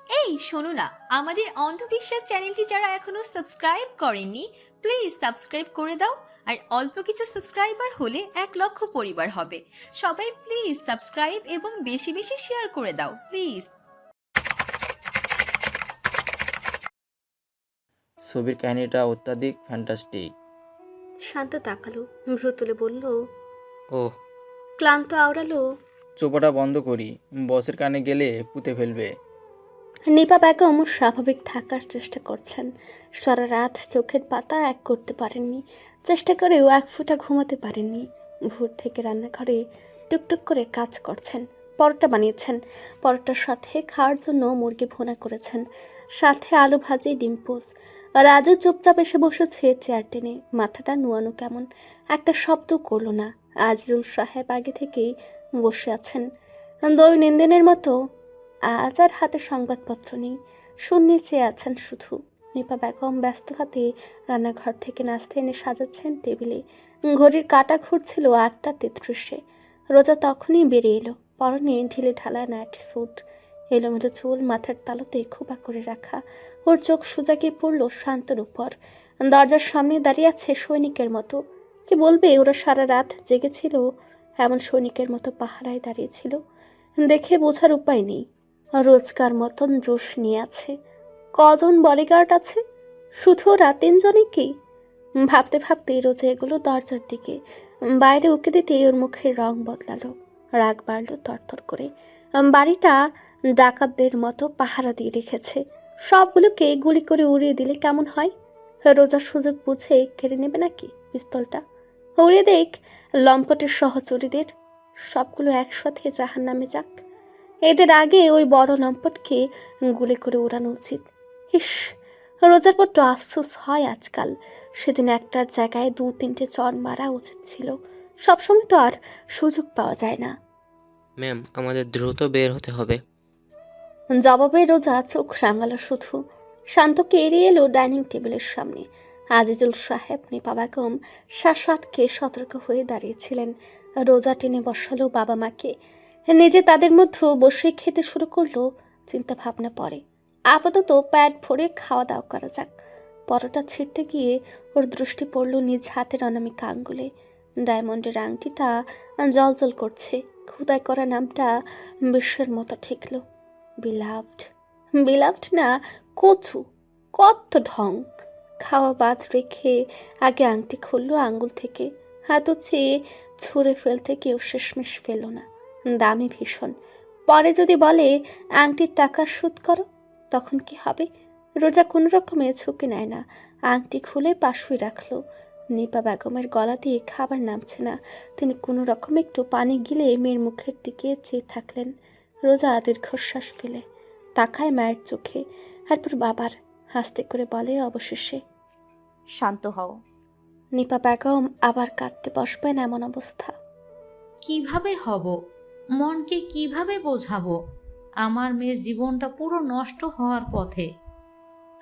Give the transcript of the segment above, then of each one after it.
এই শোনো না, আমাদের অন্ধবিশ্বাস চ্যানেলটি যারা এখনো সাবস্ক্রাইব করেননি, প্লিজ সাবস্ক্রাইব করে দাও। আর অল্প কিছু সাবস্ক্রাইবার হলে 1 লক্ষ পরিবার হবে। সবাই প্লিজ সাবস্ক্রাইব এবং বেশি বেশি শেয়ার করে দাও প্লিজ। ছবির কাহিনীটা অত্যাধিক ফ্যান্টাস্টিক। শান্ত তাকালো, ভ্রু তুলে বলল, ওহ, ক্লান্ত আওড়ালো। চোপাটা বন্ধ করি, বসের কানে গেলে পুঁতে ফেলবে। নিপা বেগম স্বাভাবিক থাকার চেষ্টা করছেন। সারা রাত চোখের পাতা এক করতে পারেননি, চেষ্টা করেও এক ফোঁটা ঘুমাতে পারেননি। ভোর থেকে রান্নাঘরে টুকটুক করে কাজ করছেন। পরোটা বানিয়েছেন, পরোটার সাথে খাওয়ার জন্য মুরগি ভুনা করেছেন, সাথে আলু ভাজি, ডিম পোচ। রাজু চুপচাপ এসে বসেছে চেয়ার টেনে, মাথাটা নুয়ানো কেমন, একটা শব্দ করলো না। আজিজুল সাহেব আগে থেকেই বসে আছেন দৈনন্দিনের মতো। আজ আর হাতে সংবাদপত্র নেই, শূন্যে চেয়ে আছেন শুধু। নিপা বেগম ব্যস্ত হাতে রান্নাঘর থেকে নাস্তা এনে সাজাচ্ছেন টেবিলে। ঘড়ির কাঁটা ঘুরছিল 8টা 33-এ। রোজা তখনই বেরিয়ে এলো, পরনে ঢিলে ঢালা নাইট স্যুট, এলোমেলো চুল মাথার তালুতে খোপা করে রাখা। ওর চোখ সোজা গিয়ে পড়ল শান্তর উপর। দরজার সামনে দাঁড়িয়ে আছে সৈনিকের মতো। কি বলবে, ওরা সারা রাত জেগেছিল, এমন সৈনিকের মতো পাহারায় দাঁড়িয়েছিল। দেখে বোঝার উপায় নেই, রোজকার মতন জোশ নিয়ে আছে। কজন বডিগার্ড আছে? শুধু ওরা তিনজনই কি? ভাবতে ভাবতে রোজা এগুলো দরজার দিকে। বাইরে উঁকি দিতে ওর মুখের রং বদলালো, রাগ বাড়লো তরতর করে। বাড়িটা ডাকাতদের মতো পাহারা দিয়ে রেখেছে, সবগুলোকে গুলি করে উড়িয়ে দিলে কেমন হয়? রোজার সুযোগ বুঝে কেড়ে নেবে নাকি পিস্তলটা? উড়িয়ে দেখ লম্পটের সহচরীদের, সবগুলো একসাথে জাহান্নামে যাক। এদের আগে ওই বড় লম্পটকে গুলি করে উড়ানো উচিত। ইস, রোজার বড্ড আফসোস হয় আজকাল। সেদিন একটার জায়গায় 2-3টে চড় মারা উচিত ছিল। সবসময় তো আর সুযোগ পাওয়া যায় না। ম্যাম, আমাদের দ্রুত বের হতে হবে। জবাবে রোজা চোখ রাঙালো শুধু। শান্তকে এড়িয়ে এলো ডাইনিং টেবিলের সামনে। আজিজুল সাহেব, নিপা বেগম শ্বাস আটকে সতর্ক হয়ে দাঁড়িয়েছিলেন। রোজা টেনে বসালো বাবা মাকে, নিজে তাদের মধ্যে বসে খেতে শুরু করলো। চিন্তা ভাবনা পরে, আপাতত পেট ভরে খাওয়া দাওয়া করা যাক। পরোটা ছিঁড়তে গিয়ে ওর দৃষ্টি পড়ল নিজ হাতের অনামিক আঙ্গুলে। ডায়মন্ডের আংটিটা জলজল করছে, খোদাই করা নামটা বিশ্বের মতো ঠেকলো। বিলাভড, বিলাভড না, কচু। কত ঢং! খাওয়া বাদ রেখে আগে আংটি খুললো আঙ্গুল থেকে। হাত চেয়ে ছুঁড়ে ফেলতে কেউ শেষমেশ ফেলো না, দামি ভীষণ। পরে যদি বলে আংটির টাকা শোধ করো, তখন কি হবে? রোজা কোনো রকমে ঝুঁকি নেয় না, আংটি খুলে পাশুই রাখলো। নিপা বেগমের গলা দিয়ে খাবার নামছে না, তিনি কোনো রকমে একটু পানি গিলে মেয়ের মুখের দিকে চেয়ে থাকলেন। রোজা দীর্ঘশ্বাস ফেলে তাকায় মায়ের চোখে, তারপর বাবার, হাসতে করে বলে অবশেষে, শান্ত হও। নিপা বেগম আবার কাঁদতে বসবেন এমন অবস্থা। কিভাবে হব? মনকে কিভাবে বোঝাবো? আমার মেয়ের জীবনটা পুরো নষ্ট হওয়ার পথে।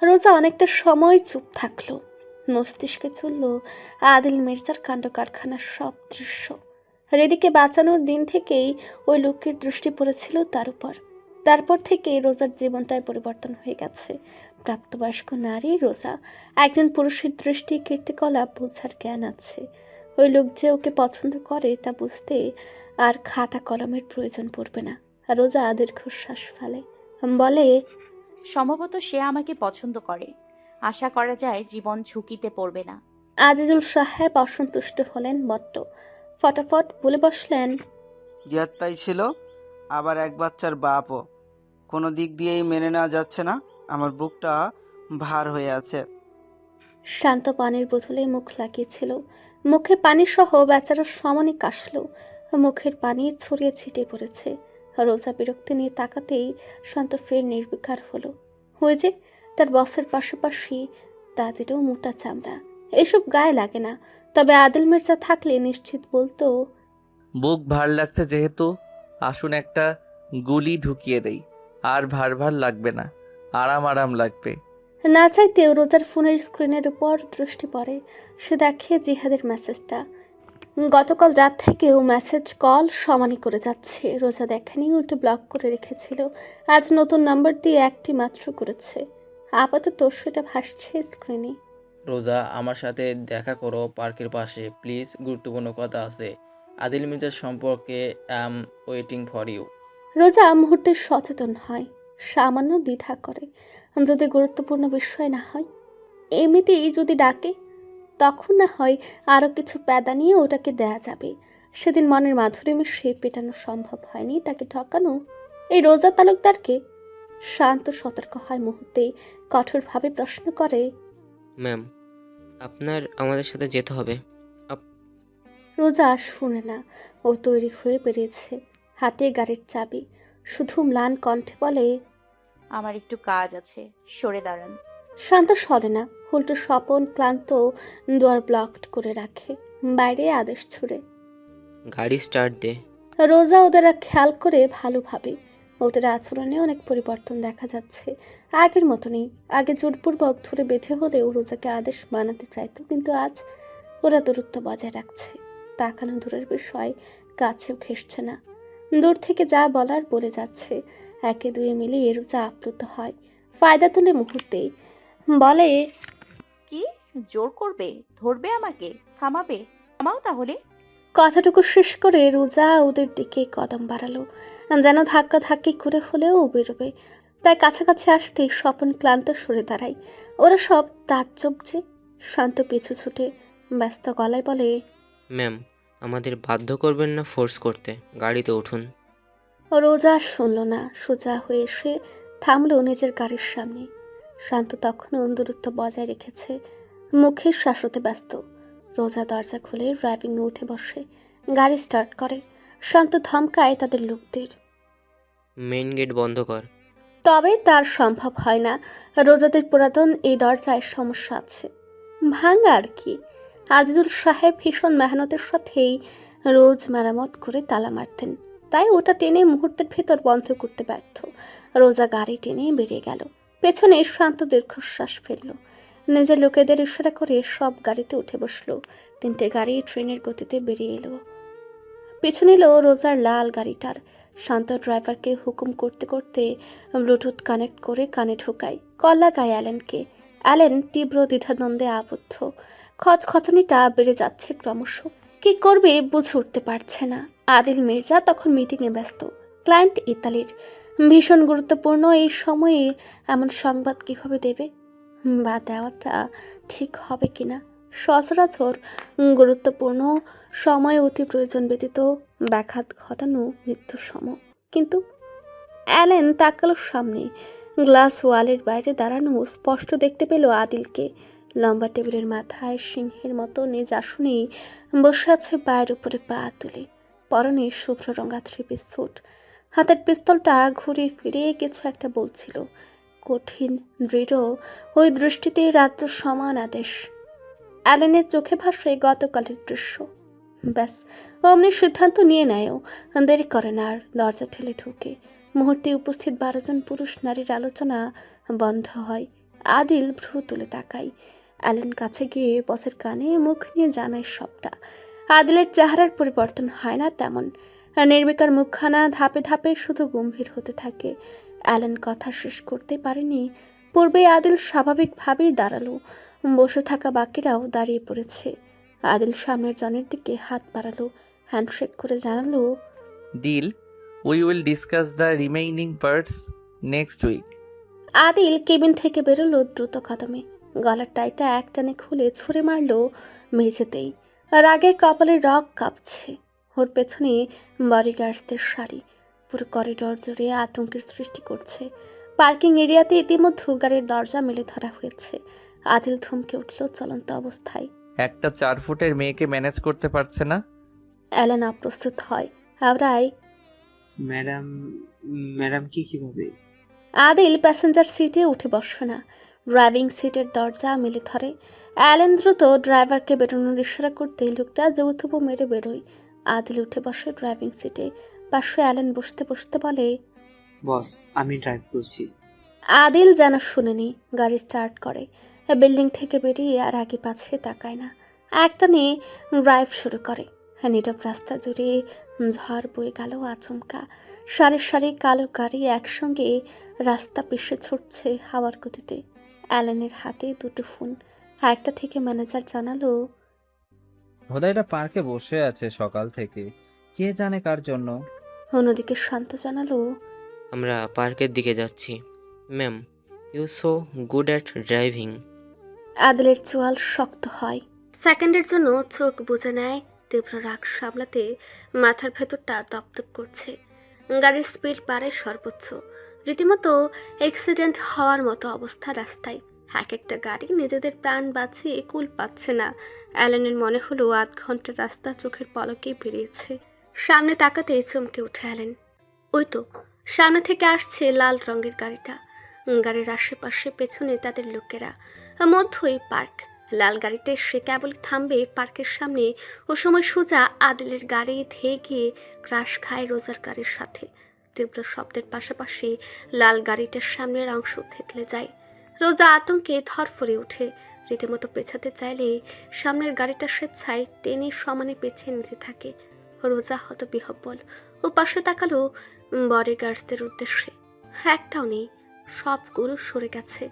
রোজা অনেকটা সময় চুপ থাকলো, মস্তিষ্কে চলল আদিল মির্জার কাণ্ড কারখানার সব দৃশ্য। রেদিকে বাঁচানোর দিন থেকেই ওই লোকের দৃষ্টি পড়েছিল তার উপর। তারপর থেকে রোজার জীবনটাই পরিবর্তন হয়ে গেছে। প্রাপ্তবয়স্ক নারী রোজা, একজন পুরুষের দৃষ্টি কীর্তিকলাপ বোঝার জ্ঞান আছে। ওই লোক যে ওকে পছন্দ করে তা বুঝতে আর খাতা কলমের প্রয়োজন পড়বে না। রোজা দীর্ঘশ্বাস ফেলে, বলে, সম্ভবত সে আমাকে পছন্দ করে। আশা করা যায় জীবন ঝুঁকিতে পড়বে না। আজিজুল সাহেব অসন্তুষ্ট হলেন বড্ড। ফটাফট বলে বসলেন, তাই ছিল, আবার এক বাচ্চার বাপও। কোনো দিক দিয়েই মেনে নেওয়া যাচ্ছে না, আমার বুকটা ভার হয়ে আছে। শান্ত পানির বোতলে মুখ লাগিয়েছিল, মুখে পানি সহ বেচারা সমানে কাশল। মুখের পানি ছড়িয়ে ছিটিয়ে পড়েছে। রোজা বিরক্তি নিয়ে তাকাতেই শান্ত ফের নির্বিকার হলো। ওই যে তার বসের পাশাপাশি তাদেরও মোটা চামড়া, এসব গায়ে লাগে না। তবে আদিল মির্জা থাকলে নিশ্চিত বলতো, বুক ভার লাগছে যেহেতু, আসুন একটা গুলি ঢুকিয়ে দেই, আর ভার ভার লাগবে না, আরাম আরাম লাগবে। না চাইতেও রোজার ফোনের স্ক্রিনের উপর দৃষ্টি পড়ে। সে দেখে জিহাদের মেসেজটা। গতকাল রাত থেকেও মেসেজ কল সমানই করে যাচ্ছে। রোজা দেখেনি, উল্টো ব্লক করে রেখেছিল। আজ নতুন নাম্বার দিয়ে একটি মাত্র করেছে। আপাতত সেটা ভাসছে স্ক্রিনে। রোজা, আমার সাথে দেখা করো পার্কের পাশে প্লিজ, গুরুত্বপূর্ণ কথা আছে। আদিল মির্জার সম্পর্কে ওয়েটিং ফর ইউ। রোজা মুহূর্তে সচেতন হয়, সামান্য দ্বিধা করে। যদি গুরুত্বপূর্ণ বিষয় না হয়, এমনিতেই যদি ডাকে, তখন না হয় আরও কিছু প্যাদা নিয়ে ওটাকে দেয়া যাবে। সেদিন মনের মাধুরী মিশিয়ে পেটানো সম্ভব হয়নি, তাকে ঠকানো এই রোজা তালুকদারকে। শান্ত সতর্ক হয় মুহূর্তেই, কঠোরভাবে প্রশ্ন করে, ম্যাম, আপনার আমাদের সাথে যেতে হবে। রোজা আর শুনে না। ও তৈরি হয়ে বেরিয়েছে, হাতে গাড়ির চাবি। শুধু ম্লান কণ্ঠে বলে, আমার একটু কাজ আছে, সরে দাঁড়ান। শান্ত সরে না, উল্টো স্বপন ক্লান্ত দুয়ার ব্লকড করে রাখে, বাইরে আদেশ ছুড়ে। গাড়ি স্টার্ট দে। রোজা ওদের খেয়াল করে ভালোভাবে। ওদের আচরণে অনেক পরিবর্তন দেখা যাচ্ছে, আগের মতো নেই। আগে জোরপূর্বক ধরে বেঁধে হলেও রোজাকে আদেশ মানাতে চাইতো, কিন্তু আজ ওরা দূরত্ব বজায় রাখছে। তাকানো দূরের বিষয়, কাছেও ঘেঁষছে না। দূর থেকে যা বলার বলে যাচ্ছে। একে দুয়ে মিলিয়ে রোজা আপ্লুত হয়, ফায়দা তুলে মুহূর্তেই বলে, কি জোর করবে? ধরবে আমাকে? থামাবে? থামাও তাহলে। কথাটুকু শেষ করে রোজা ওদের দিকে কদম বাড়ালো, যেন ধাক্কা ধাক্কি করে হলেও বেরোবে। প্রায় কাছাকাছি আসতেই স্বপন ক্লান্ত সরে দাঁড়ায়। ওরা সব তাজ্জব যে। শান্ত পিছু ছুটে ব্যস্ত গলায় বলে, ম্যাম, আমাদের বাধ্য করবেন না ফোর্স করতে, গাড়িতে উঠুন। রোজা শুনল না, সোজা হয়ে এসে থামলো নিজের গাড়ির সামনে। শান্ত তখনও দূরত্ব বজায় রেখেছে, মুখের শ্বাসতে ব্যস্ত। রোজা দরজা খুলে ড্রাইভিংয়ে উঠে বসে, গাড়ি স্টার্ট করে। শান্ত ধমকায় তাদের লোকদের, মেইন গেট বন্ধ কর। তবে তার সম্ভব হয় না। রোজাদের পুরাতন এই দরজায় সমস্যা আছে, ভাঙা আর কি। আজিজুল সাহেব ভীষণ মেহনতের সাথেই রোজ মেরামত করে তালা মারতেন, তাই ওটা টেনে মুহূর্তের ভেতর বন্ধ করতে ব্যর্থ। রোজা গাড়ি টেনে বেরিয়ে গেল, পেছনে শান্ত দীর্ঘশ্বাস ফেলল। নিজের লোকেদের ইশারা করে সব গাড়িতে উঠে বসলো। তিনটে গাড়ি ট্রেনের গতিতে বেরিয়ে এলো, পিছু নিল রোজার লাল গাড়িটার। শান্ত ড্রাইভারকে হুকুম করতে করতে ব্লুটুথ কানেক্ট করে কানে ঢোকায়, কল লাগায় অ্যালেনকে। অ্যালেন তীব্র দ্বিধাদ্বন্দ্বে আবদ্ধ, খচখচানিটা বেড়ে যাচ্ছে ক্রমশ। কি করবে বুঝে উঠতে পারছে না। আদিল মির্জা তখন মিটিংয়ে ব্যস্ত, ক্লায়েন্ট ইতালির, ভীষণ গুরুত্বপূর্ণ। এই সময়ে এমন সংবাদ কিভাবে দেবে, বা দেওয়াটা ঠিক হবে কিনা। সচরাচর গুরুত্বপূর্ণ সময় অতি প্রয়োজন ব্যতীত ব্যাঘাত ঘটানো মৃত্যুর সম। কিন্তু অ্যালেন তাকালো সামনে, গ্লাস ওয়ালের বাইরে দাঁড়ানো। স্পষ্ট দেখতে পেল আদিলকে। লম্বা টেবিলের মাথায় সিংহের মতো নিজ আসনেই বসে আছে, পায়ের উপরে পা তুলে। পরনে শুভ্র রঙা থ্রি-পিস স্যুট, হাতের পিস্তলটা ঘুরিয়ে ফিরিয়ে কিছু একটা বলছিল। কঠিন দৃঢ় ওই দৃষ্টিতে রাজ্য সমান আদেশ। অ্যালেনের চোখে ভাসে গতকালের দৃশ্য। ব্যাস, অমনি সিদ্ধান্ত নিয়ে নেয়ও, দেরি করে না আর। দরজা ঠেলে ঢুকে মুহূর্তে উপস্থিত 12 জন পুরুষ নারীর আলোচনা বন্ধ হয়। আদিল ভ্রু তুলে তাকায়। অ্যালেন কাছে গিয়ে বসের কানে মুখ নিয়ে জানায় সবটা। আদিলের চেহারার পরিবর্তন হয় না তেমন, নির্বিকার মুখখানা ধাপে ধাপে শুধু গম্ভীর হতে থাকে। অ্যালেন কথা শেষ করতে পারেনি, পূর্বে আদিল স্বাভাবিকভাবেই দাঁড়ালো। বসে থাকা বাকিরাও দাঁড়িয়ে পড়েছে। আদিল সামনের জনের দিকে হাত বাড়ালো, হ্যান্ডশেক করে জানালো, deal, we will discuss the remaining parts next week. Adil cabin থেকে বেরোলো দ্রুত কদমে, গলার টাইটা একটানে খুলে ছুঁড়ে মারলো মেঝেতেই। রাগে কপালের রগ কাঁপছে। ওর পেছনে বডিগার্ডসদের সারি পুরো করিডর জুড়ে আতঙ্কের সৃষ্টি করছে। পার্কিং এরিয়াতে ইতিমধ্যে গাড়ির দরজা মেলে ধরা হয়েছে। আদিল থমকে উঠল চলন্ত অবস্থায়। একটা 4 ফুটের মেয়েকে ম্যানেজ করতে পারছে না। অ্যালেন অপ্রস্তুত হয়, আওড়ায়, ম্যাডাম, ম্যাডাম কি কিভাবে? আদিল প্যাসেঞ্জার সিটে উঠে বসে না, ড্রাইভিং সিটের দরজা মেলে ধরে। অ্যালেন দ্রুত ড্রাইভারকে বেরোনোর ইশারা করতে লোকটা যৌথুপু মেরে বেরোয়। আদিল উঠে বসে ড্রাইভিং সিটে, পাশে অ্যালেন বসতে বসতে বলে, বস, আমি ড্রাইভ করছি। আদিল যেন শুনেনি, গাড়ি স্টার্ট করে। বিল্ডিং থেকে বেরিয়ে আর আগে পাছে তাকায় না, একটানে ড্রাইভ শুরু করে। নীরব রাস্তা জুড়ে ঝড় বয়ে গেল আচমকা। সারি সারি কালো গাড়ি একসঙ্গে রাস্তা পিষে ছুটছে হাওয়ার গতিতে। অ্যালেনের হাতে দুটো ফোন। একটা থেকে ম্যানেজার জানালো, ভোদাইটা পার্কে বসে আছে সকাল থেকে, কে জানে কার জন্য। অন্যদিকে শান্ত জানালো, আমরা পার্কের দিকে যাচ্ছি। Ma'am, you so good at driving. আদিলের চোয়াল শক্ত হয়। সেকেন্ডের জন্য চোখ বুজে নেয়। তীব্র রাগ সামলাতে মাথার ভেতরটা দপদপ করছে। গাড়ির স্পিড বাড়ে সর্বোচ্চ। রীতিমতো অ্যাক্সিডেন্ট হওয়ার মতো অবস্থা রাস্তায়। এক একটা গাড়ি নিজেদের প্রাণ বাঁচিয়ে কুল পাচ্ছে না। অ্যালেনের মনে হলো ৮ ঘন্টার রাস্তা চোখের পলকেই পেরিয়েছে। সামনে তাকাতে চমকে উঠে অ্যালেন। ওই তো সামনে থেকে আসছে লাল রঙের গাড়িটা। গাড়ির আশেপাশে পেছনে তাদের লোকেরা। মধ্যই পার্ক। লাল গাড়িতে সে কেবল থামবে পার্কের সামনে, ও সময় সোজা আদিলের গাড়ি ধেয়ে গিয়ে ক্রাশ খায় রোজার গাড়ির সাথে। তীব্র শব্দের পাশাপাশি লাল গাড়িটার সামনের অংশ থেতলে যায়। রোজা আতঙ্কে ধরফরে ওঠে। রীতিমতো পেছাতে চাইলে সামনের গাড়িটা স্বেচ্ছায় টেনে সমানে পেছিয়ে নিতে থাকে। রোজা হতবিহ্বল। ও পাশে তাকালো বডিগার্ডসদের উদ্দেশ্যে। একটাও নেই, সবগুলো সরে গেছে।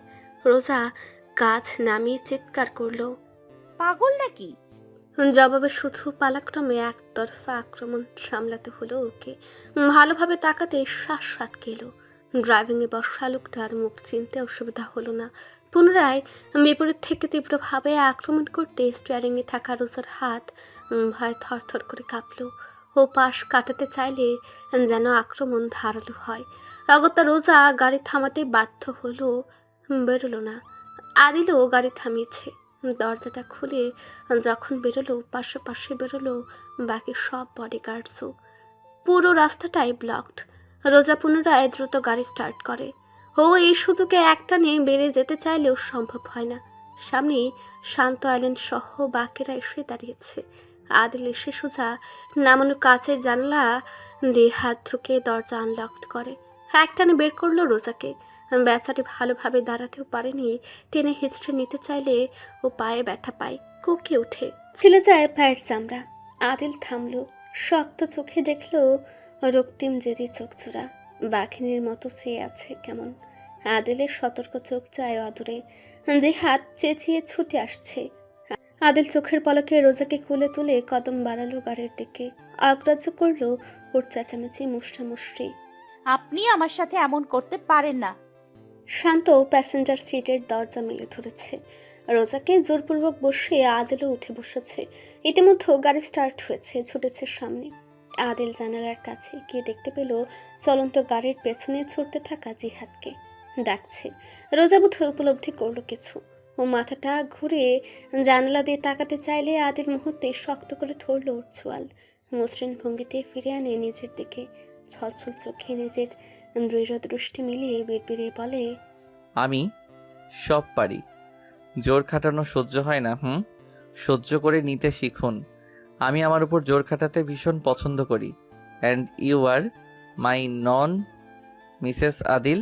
রোজা কাজ নামিয়ে চিৎকার করলো, পাগল নাকি? জবাবে শুধু পালাক্রমে একতরফা আক্রমণ সামলাতে হলো ওকে। ভালোভাবে তাকাতে শ্বাস আটকে এলো। ড্রাইভিংয়ে বসা লোকটার মুখ চিনতে অসুবিধা হলো না। পুনরায় বিপরীত থেকে তীব্রভাবে আক্রমণ করতে স্টিয়ারিংয়ে থাকা রোজার হাত ভয় থরথর করে কাঁপল। ও পাশ কাটাতে চাইলে যেন আক্রমণ ধারালো হয়। অগত্যা রোজা গাড়ি থামাতে বাধ্য হলো, বেরোলো না। আদিলও গাড়ি থামিয়েছে। দরজাটা খুলে যখন বেরোলো, পাশাপাশি বেরোলো বাকি সব বডিগার্ডসও। পুরো রাস্তাটাই ব্লকড। রোজা পুনরায় দ্রুত গাড়ি স্টার্ট করে। ও এই সুযোগে একটানে বেড়ে যেতে চাইলেও সম্ভব হয় না। সামনে শান্ত আইল্যান সহ বাকিরা এসে দাঁড়িয়েছে। আদিল এসে সোজা নামানো কাচের জানলা দিয়ে হাত ঢুকে দরজা আনলকড করে। একটানে বের করলো রোজাকে। বেচারি ভালোভাবে দাঁড়াতেও পারেনি। টেনে হিচড়ে নিতে চাইলে ও পায়ে ব্যথা পায়, কুঁকে ওঠে, ছিলে যায় পায়ের চামড়া। আদিল থামলো। শক্ত চোখে দেখলো রক্তিম জেদি চোখচূড়া বাঘিনীর মতো চেয়ে আছে কেমন। আদিলের সতর্ক চোখ যায় অদূরে, যে হাত চেঁচিয়ে ছুটে আসছে। আদিল চোখের পলকে রোজাকে কোলে তুলে কদম বাড়ালো গাড়ির দিকে। অগ্রাহ্য করলো ওর চেঁচামেচি মুষ্টামুষ্টি। আপনি আমার সাথে এমন করতে পারেন না। শান্ত প্যাসেঞ্জার সিটের দরজা মেলে ধরেছে। রোজাকে জোরপূর্বক বসিয়ে আদিলও উঠে বসেছে। ইতিমধ্যে গাড়ি স্টার্ট হয়েছে, ছুটেছে সামনে। আদিল জানালার কাছে গিয়ে দেখতে পেল চলন্ত গাড়ির পেছনে ছুটতে থাকা জিহাদকে ডাকছে। রোজা বোধহয় উপলব্ধি করলো কিছু। ও মাথাটা ঘুরে জানালা দিয়ে তাকাতে চাইলে আদিল মুহূর্তে শক্ত করে ধরল ওর চোয়াল। মসৃণ ভঙ্গিতে ফিরে আনে নিজের দিকে। ছলছল চোখে নিজের দৃঢ় দৃষ্টি মিলিয়ে বিড়বিড়িয়ে বলে, আমি সব পারি। জোর খাটানো সহ্য হয় না। সহ্য করে নিতে শিখুন। আমি আমার উপর জোর খাটাতে ভীষণ পছন্দ করি। And you are my non Mrs Adil.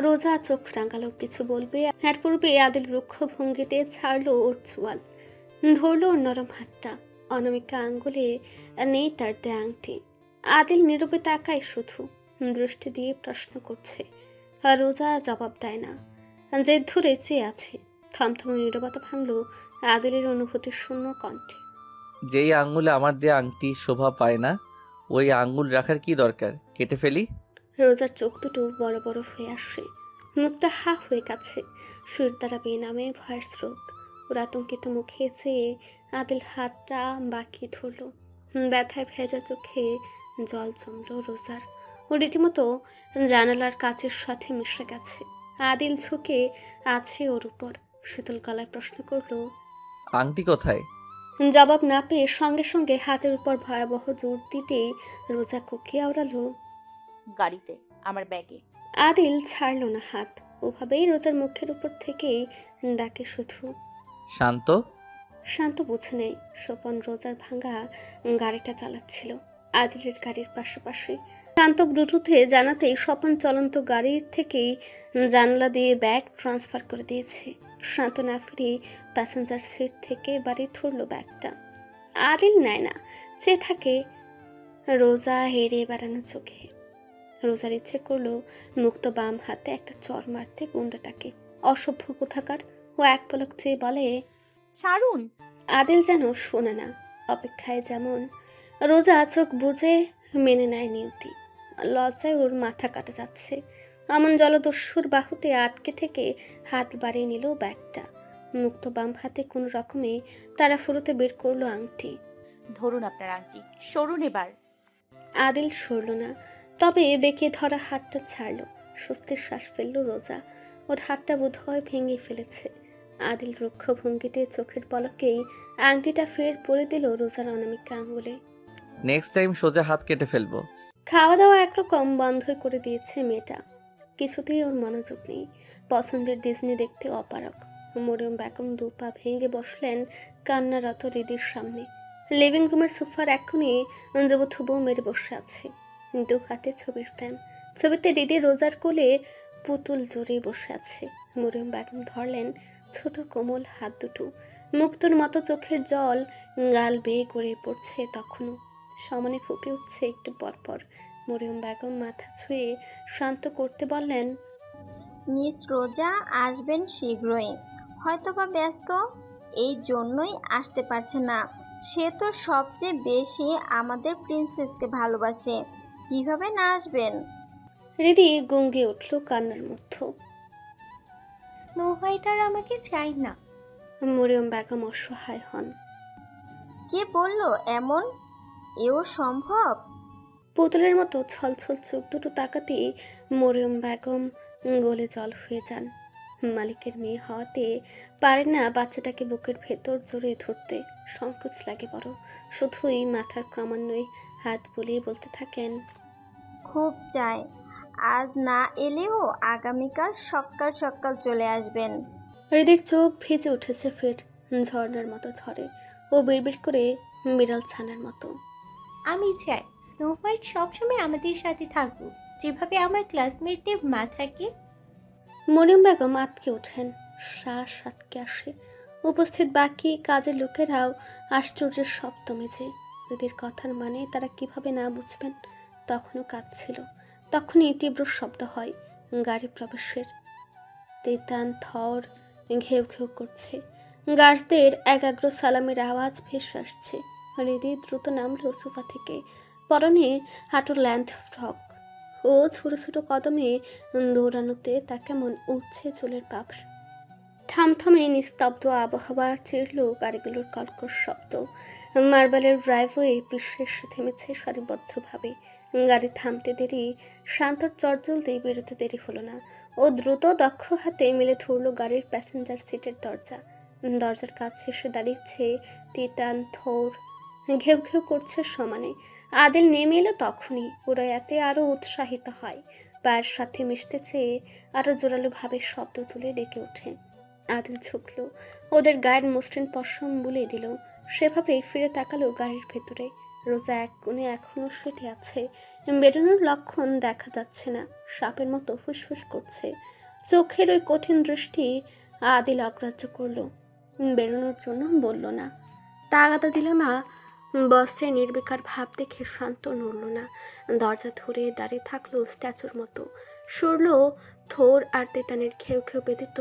Roza চোখ রাঙালো, কিছু বলবে এর পূর্বে আদিল রুক্ষ ভঙ্গিতে ছাড়লো ওর চোয়াল, ধরলো ওর নরম হাতটা। অনামিকা আঙ্গুলে নেই তার দেয়া আংটি। আদিল নীরবে তাকায় শুধু, দৃষ্টি দিয়ে প্রশ্ন করছে। আর রোজা জবাব দেয় না, জেদ ধরে চেয়ে আছে। থমথমে নীরবতা ভাঙলো আদিলের অনুভূতির শূন্য কণ্ঠে। যেই আঙ্গুলে আমার দেয়া আংটি শোভা পায় না, ওই আঙ্গুল রাখার কি দরকার? কেটে ফেলি। রোজার চোখ দুটো বড় বড় হয়ে আসে, মুখটা হা হয়ে গেছে। সুর দ্বারা বেনামে ভয়ের স্রোত। ওর আতঙ্কিত মুখে চেয়ে আদিল হাতটা বাঁকিয়ে ধরল। ব্যথায় ভেজা চোখে জল জমল রোজার। ও রীতিমতো জানালার কাচের সাথে মিশে গেছে। আদিল ঝুঁকে আছে ওর উপর, শীতল গলায় প্রশ্ন করলো, আংটি কোথায়? জবাব না পেয়ে সঙ্গে সঙ্গে হাতের উপর ভয়াবহ জোর দিতেই রোজা কোকিয়ে আওড়ালো, গাড়িতে, আমার ব্যাগে। আদিল ছাড়ল না হাত। ওভাবেই রোজার মুখের উপর থেকেই ডাকে শুধু, শান্ত। শান্ত বুঝে নেই স্বপন রোজার ভাঙা গাড়িটা চালাচ্ছিল আদিলের গাড়ির পাশাপাশি। শান্ত ব্লুটুথে জানাতেই স্বপন চলন্ত গাড়ির থেকেই জানলা দিয়ে ব্যাগ ট্রান্সফার করে দিয়েছে। শান্ত না ফিরে প্যাসেঞ্জার সিট থেকে বাড়ি ধরল ব্যাগটা। আদিল নেয় না, চেয়ে থাকে রোজা হেরে বেড়ানো চোখে। রোজার ইচ্ছে করলো মুক্ত বাম হাতে একটা চর মারতে গুন্ডাটাকে। অসভ্য কোথাকার। ও এক পলক চেয়ে বলে, ছাড়ুন। আদিল যেন শোনে না। অপেক্ষায় যেমন রোজা চোখ বুজে মেনে নেয় নিয়তি। লজ্জায় ওর মাথা কাটা যাচ্ছে। এমন জলদস্যুর বাহুতে আটকে থেকে হাত বাড়িয়ে নিল ব্যাগটা। মুক্ত বাম হাতে কোনো রকমে তারা ফুরোতে বের করলো আংটি। ধরুন আপনার আংটি, সরুন এবার। আদিল সরল না, তবে বেঁকে ধরা হাতটা ছাড়ল। স্বস্তির শ্বাস ফেলল রোজা। ওর হাতটা বোধহয় ভেঙে ফেলেছে। আদিল রুক্ষ ভঙ্গিতে চোখের পলকেই আংটিটা ফের পরে দিল রোজার অনামিকা আঙুলে। নেক্সট টাইম সোজা হাত কেটে ফেলবো। খাওয়া দাওয়া একরকম বন্ধই করে দিয়েছে মেয়েটা। কিছুতেই ওর মনোযোগ নেই। পছন্দের ডিজনি দেখতে অপারক। মরিয়ম বেগম দু পা ভেঙে বসলেন কান্নারত হৃদির সামনে। লিভিং রুমের সোফার এক কোণে যুবথুবু মেরে বসে আছে, দু হাতে ছবির ফ্রেম। ছবিতে হৃদি রোজার কোলে পুতুল জড়িয়ে বসে আছে। মরিয়ম বেগম ধরলেন ছোট কোমল হাত দুটো। মুক্তোর মতো চোখের জল গাল বেয়ে গড়িয়ে পড়ছে তখনও। সমানে ফুঁপে উঠছে একটু পরপর। মরিয়ম বেগম মাথা ছুঁয়ে শান্ত করতে বললেন, মিস রোজা আসবেন শীঘ্রই, হয়তোবা ব্যস্ত, এই জন্যই আসতে পারছে না। সে তো সবচেয়ে বেশি আমাদের প্রিন্সেসকে ভালোবাসে, কিভাবে না আসবেন। হৃদি গঙ্গে উঠল কান্নার মধ্য। স্নো হোয়াইট আর আমাকে চাই না। মরিয়ম বেগম অসহায় হন। কে বললো এমন? এও সম্ভব? পুতুলের মতো ছলছল চোখ দুটো তাকাতে মরিয়ম বেগম গলে জল হয়ে যান। মালিকের মেয়ে হওয়াতে পারেন না বাচ্চাটাকে বুকের ভেতর জড়িয়ে ধরতে। সংকোচ লাগে বড়। শুধুই মাথার ক্রমান্বয়ে হাত বুলিয়ে বলতে থাকেন, খুব চাই, আজ না এলেও আগামীকাল সকাল সকাল চলে আসবেন। হৃদির চোখ ভিজে উঠেছে ফের ঝর্ণার মতো ঝরে। ও বিড়বিড় করে বিড়াল ছানার মতো, আমি চাই স্নো হোয়াইট সবসময় আমাদের সাথে থাকুক, যেভাবে আমার ক্লাসমেটদের মা থাকে। মরিয়ম বেগম আটকে ওঠেন। শ্বাস আটকে আসে। উপস্থিত বাকি কাজের লোকেরাও আশ্চর্যের শব্দ মেজে। হৃদির কথার মানে তারা কিভাবে না বুঝবেন। তখনও কাঁদছিল। তখনই তীব্র শব্দ হয় গাড়ি প্রবেশের। তেতান থর ঘেউ ঘেউ করছে। গাছদের একাগ্র সালামের আওয়াজ ভেসে আসছে। হৃদি দ্রুত নামলো সোফা থেকে। পরনে হাঁটুর ল্যান্থ ফ্রক। ও ছোট ছোট কদমে দৌড়ানোতে তা কেমন উঠছে চুলের পাপ। থমথমে নিস্তব্ধ আবহাওয়া চিরল গাড়িগুলোর কর্কশ শব্দ। মার্বেলের ড্রাইভওয়ে বিশেষ থেমেছে সারিবদ্ধভাবে। গাড়ি থামতে দেরি, শান্তর চটজলদি বেরোতে দেরি হলো না। ও দ্রুত দক্ষ হাতে মেলে ধরল গাড়ির প্যাসেঞ্জার সিটের দরজা। দরজার কাছে এসে দাঁড়িয়েছে তিতান থোর। ঘেউ ঘেউ করছে সমানে। আদিল নেমে এলো তখনই। ওরা এতে আরো উৎসাহিত হয়। পায়ের সাথে মিশতে চেয়ে আরো জোরালো ভাবে শব্দ তুলে ডেকে ওঠে। আদিল ঝুঁকলো, ওদের গায়ের মসৃণ পশম বুলিয়ে দিল। সেভাবেই ফিরে তাকালো গাড়ির ভেতরে। রোজা এক কোণে এখনো শুতে আছে। বেরোনোর লক্ষণ দেখা যাচ্ছে না। সাপের মতো ফুসফুস করছে। চোখের ওই কঠিন দৃষ্টি আদিল অগ্রাহ্য করলো। বেরোনোর জন্য বলল না, তাগাদা দিল না। বস্ত্রের নির্বিকার ভাব দেখে শান্ত নড়ল না। দরজা ধরে দাঁড়িয়ে থাকলো স্ট্যাচুর মতো। সরল থোর আর তেতানের ঘেউ ঘেউ ব্যতীত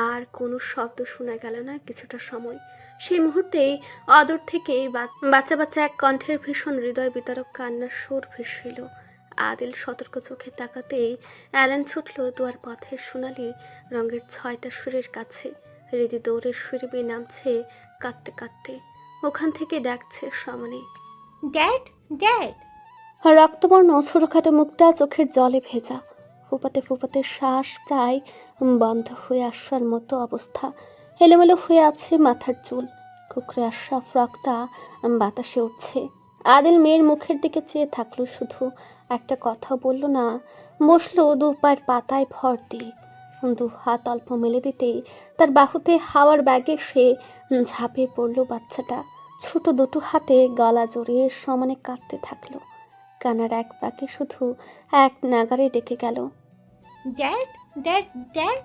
আর কোনো শব্দ শোনা গেল না কিছুটা সময়। সেই মুহূর্তেই অদূর থেকেই বাচ্চা বাচ্চা এক কণ্ঠের ভীষণ হৃদয় বিতারক কান্নার সুর ভেসে এলো। আদিল সতর্ক চোখে তাকাতেই অ্যালেন ছুটল দুয়ার পথের সোনালি রঙের 6টা সুরের কাছে। হৃদি দৌড়ে সুরে বেয়ে নামছে কাঁদতে কাঁদতে। ওখান থেকে ডাকছে সমানে, ড্যাড, ড্যাড। রক্তবর্ণ ছোটখাটো মুখটা চোখের জলে ভেজা। ফুপাতে ফুপাতে শ্বাস প্রায় বন্ধ হয়ে আসার মতো অবস্থা। এলোমেলো হয়ে আছে মাথার চুল। কুকড়ে আসা ফ্রকটা বাতাসে উঠছে। আদিল মেয়ের মুখের দিকে চেয়ে থাকলো, শুধু একটা কথা বলল না। বসলো দু পায়ের পাতায় ভর দিয়ে। দু হাত অল্প মেলে দিতেই তার বাহুতে হাওয়ার ব্যাগে সে ঝাঁপিয়ে পড়লো বাচ্চাটা। ছোট দুটো হাতে গলা জড়িয়ে সমানে কাঁদতে থাকলো। কানার এক পাকে শুধু এক নাগারে ডেকে গেল, ড্যাড, ড্যাড, ড্যাড।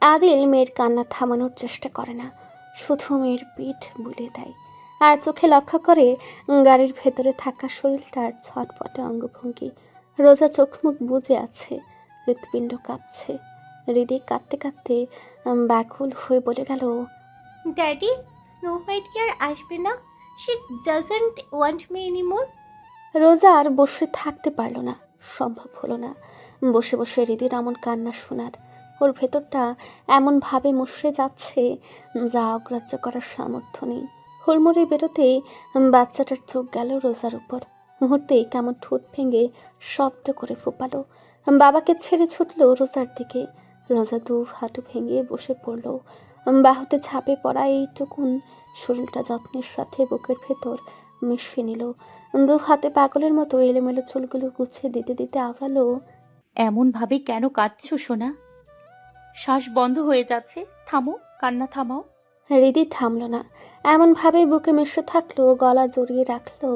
আদিল মেয়ের কান্না থামানোর চেষ্টা করে না, শুধু মেয়ের পিঠ বুলিয়ে দেয়। আর চোখে লক্ষ্য করে গাড়ির ভেতরে থাকা শরীরটার ছটফটে অঙ্গভঙ্গি। রোজা চোখ মুখ বুজে আছে, হৃৎপিণ্ড কাঁপছে। হৃদি কাঁদতে কাঁদতে ব্যাকুল হয়ে বলে গেল, ড্যাডি, স্নো হোয়াইট কি আর আসবে না? She doesn't want me anymore. রোজা আর বসে থাকতে পারল না, সম্ভব হলো না বসে বসে হৃদির এমন কান্না শোনার। ওর ভেতরটা এমনভাবে মুষড়ে যাচ্ছে যা অগ্রাহ্য করার সামর্থ্য নেই। হুড়মুড়ে বেরোতেই বাচ্চাটার চোখ গেল রোজার উপর। মুহূর্তেই কেমন ঠোঁট ভেঙে শব্দ করে ফোপালো। বাবাকে ছেড়ে ছুটলো রোজার দিকে। রোজা দু হাঁটু ভেঙে বসে পড়ল। বাহুতে ঝাঁপে পড়া এইটুকুন শরীরটা যত্নের সাথে বুকের ভেতর মিশিয়ে নিল। দু হাতে পাগলের মতো এলোমেলো চুলগুলো গুছিয়ে দিতে দিতে আওড়ালো, এমনভাবে কেন কাঁদছো সোনা? শ্বাস বন্ধ হয়ে যাচ্ছে, থামো, কান্না থামাও। হৃদি থামল না, এমনভাবে বুকে মিশে থাকলো, গলা জড়িয়ে রাখলো,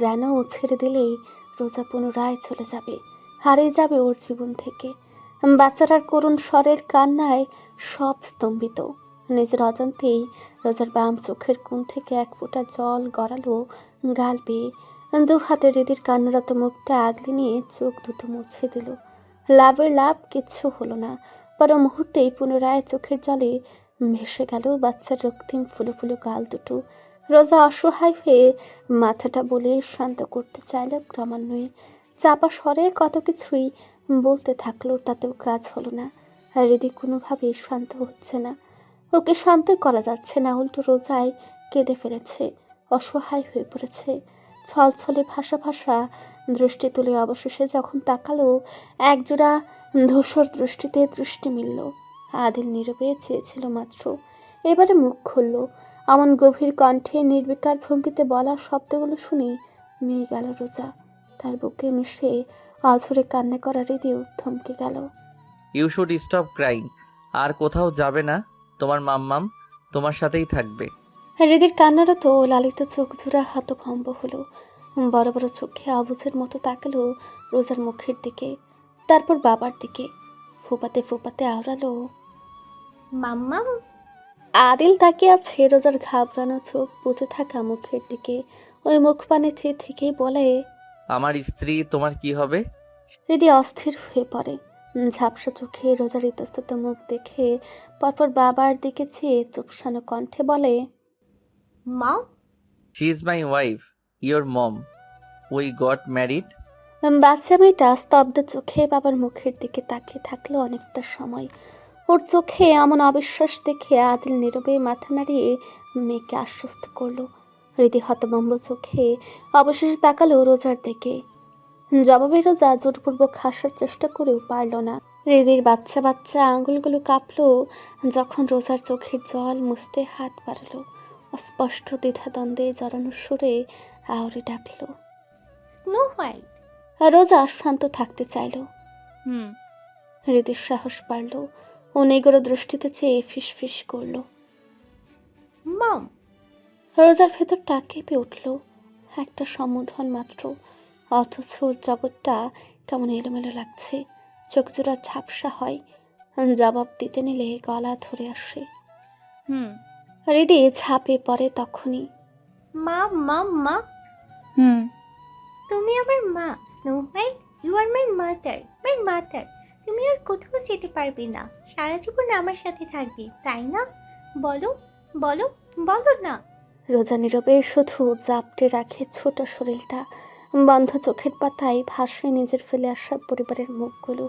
যেন ও ছেড়ে দিলেই রোজা পুনরায় চলে যাবে, হারিয়ে যাবে ওর জীবন থেকে। বাচ্চাটার করুণ স্বরের কান্নায় সব স্তম্ভিত। নিজের অজান্তেই রোজার বাম চোখের কোণ থেকে এক ফোঁটা জল গড়ালো গাল বেয়ে। দু হাতে হৃদির কান্নারত মুখটা আগলে নিয়ে চোখ দুটো মুছে দিল। লাভের লাভ কিচ্ছু হলো না, পর মুহূর্তেই পুনরায় চোখের জলে ভেসে গেল বাচ্চার রক্তিম ফুলো ফুলো গাল দুটো। রোজা অসহায় হয়ে মাথাটা বলে শান্ত করতে চাইল ক্রমান্বয়ে। চাপা স্বরে কত কিছুই বলতে থাকলো, তাতেও কাজ হলো না। হৃদি কোনোভাবেই শান্ত হচ্ছে না, ওকে শান্ত করা যাচ্ছে না, উল্টো রোজায় কেঁদে ফেলেছে, অসহায় হয়ে পড়েছে। ছলছলে ভাষা ভাষা দৃষ্টি তুলে অবশেষে যখন তাকালো, একজোড়া ধূসর দৃষ্টিতে দৃষ্টি মিলল। আদিল নীরবে চেয়েছিল মাত্র, এবারে মুখ খুলল। এমন গভীর কণ্ঠে নির্বিকার ভঙ্গিতে বলা শব্দগুলো শুনে মেয়ে গেল রোজা। তার বুকে মিশে অঝরে কান্না করা হৃদিও থমকে গেল। You should stop crying. আর কোথাও যাবে না, তোমার মাম্মাম তোমার সাথেই থাকবে। হৃদির কান্নারত লালিত চোখ ধরা হতভম্ব হলো। বড় বড় চোখে অবুঝের মতো তাকালো রোজার মুখের দিকে, তারপর বাবার দিকে। ফোপাতে ফোপাতে আওড়ালো, মাম্মাম। আদিল তাকিয়ে আছে রোজার ঘাবড়ানো চোখ বুঝে থাকা মুখের দিকে। ওই মুখ পানে চেয়ে থেকেই বলে, আমার স্ত্রী তোমার কি হবে? হৃদি অস্থির হয়ে পড়ে। ঝাপসা চোখে রোজার ইতস্তত মুখ দেখে পরপর বাবার দিকে চেয়ে চুপসানো কণ্ঠে বলে, মা। She is my wife, your mom. We got married. বাচ্চা মেয়েটা স্তব্ধ চোখে বাবার মুখের দিকে তাকিয়ে থাকলো অনেকটা সময়। ওর চোখে এমন অবিশ্বাস দেখে আদিল নীরবে মাথা নাড়িয়ে মেয়েকে আশ্বস্ত করলো। হৃদি হতভম্ব চোখে অবশেষে তাকালো রোজার দিকে। জবাবে রোজা জোরপূর্বক হাসার চেষ্টা করেও পারল না। হৃদির বাচ্চা বাচ্চা আঙুলগুলো কাঁপলো যখন রোজার চোখের জল মুছতে হাত বাড়ালো। অস্পষ্ট দ্বিধাদ্বন্দ্বে জড়ানো সুরে আওড়ে ডাকলো, স্নো হোয়াইট। রোজা শান্ত থাকতে চাইল। হুম। হৃদির সাহস বাড়ল, ও নেগড় দৃষ্টিতে চেয়ে ফিস ফিস করলো, মম। রোজার ভেতরটা কেঁপে উঠল। একটা সম্বোধন মাত্র, অথচ ওর জগৎটা কেমন এলোমেলো লাগছে। চোখ জোড়া ঝাপসা হয়, জবাব দিতে নিলে গলা ধরে আসে। হুম। হৃদি ঝাঁপে পড়ে তখনই, মা মা মা। হুম। তুমি আমার মা snow white. You are my mother, my mother. তুমি আর কোথাও যেতে পারবে না, সারা জীবন আমার সাথে থাকবে, তাই না? বলো বলো বলো না। রোজা নীরবে শুধু জাপটে রাখে ছোট শরীরটা। বন্ধ চোখের পাতায় ভাসে নিজের ফেলে আসা পরিবারের মুখগুলো,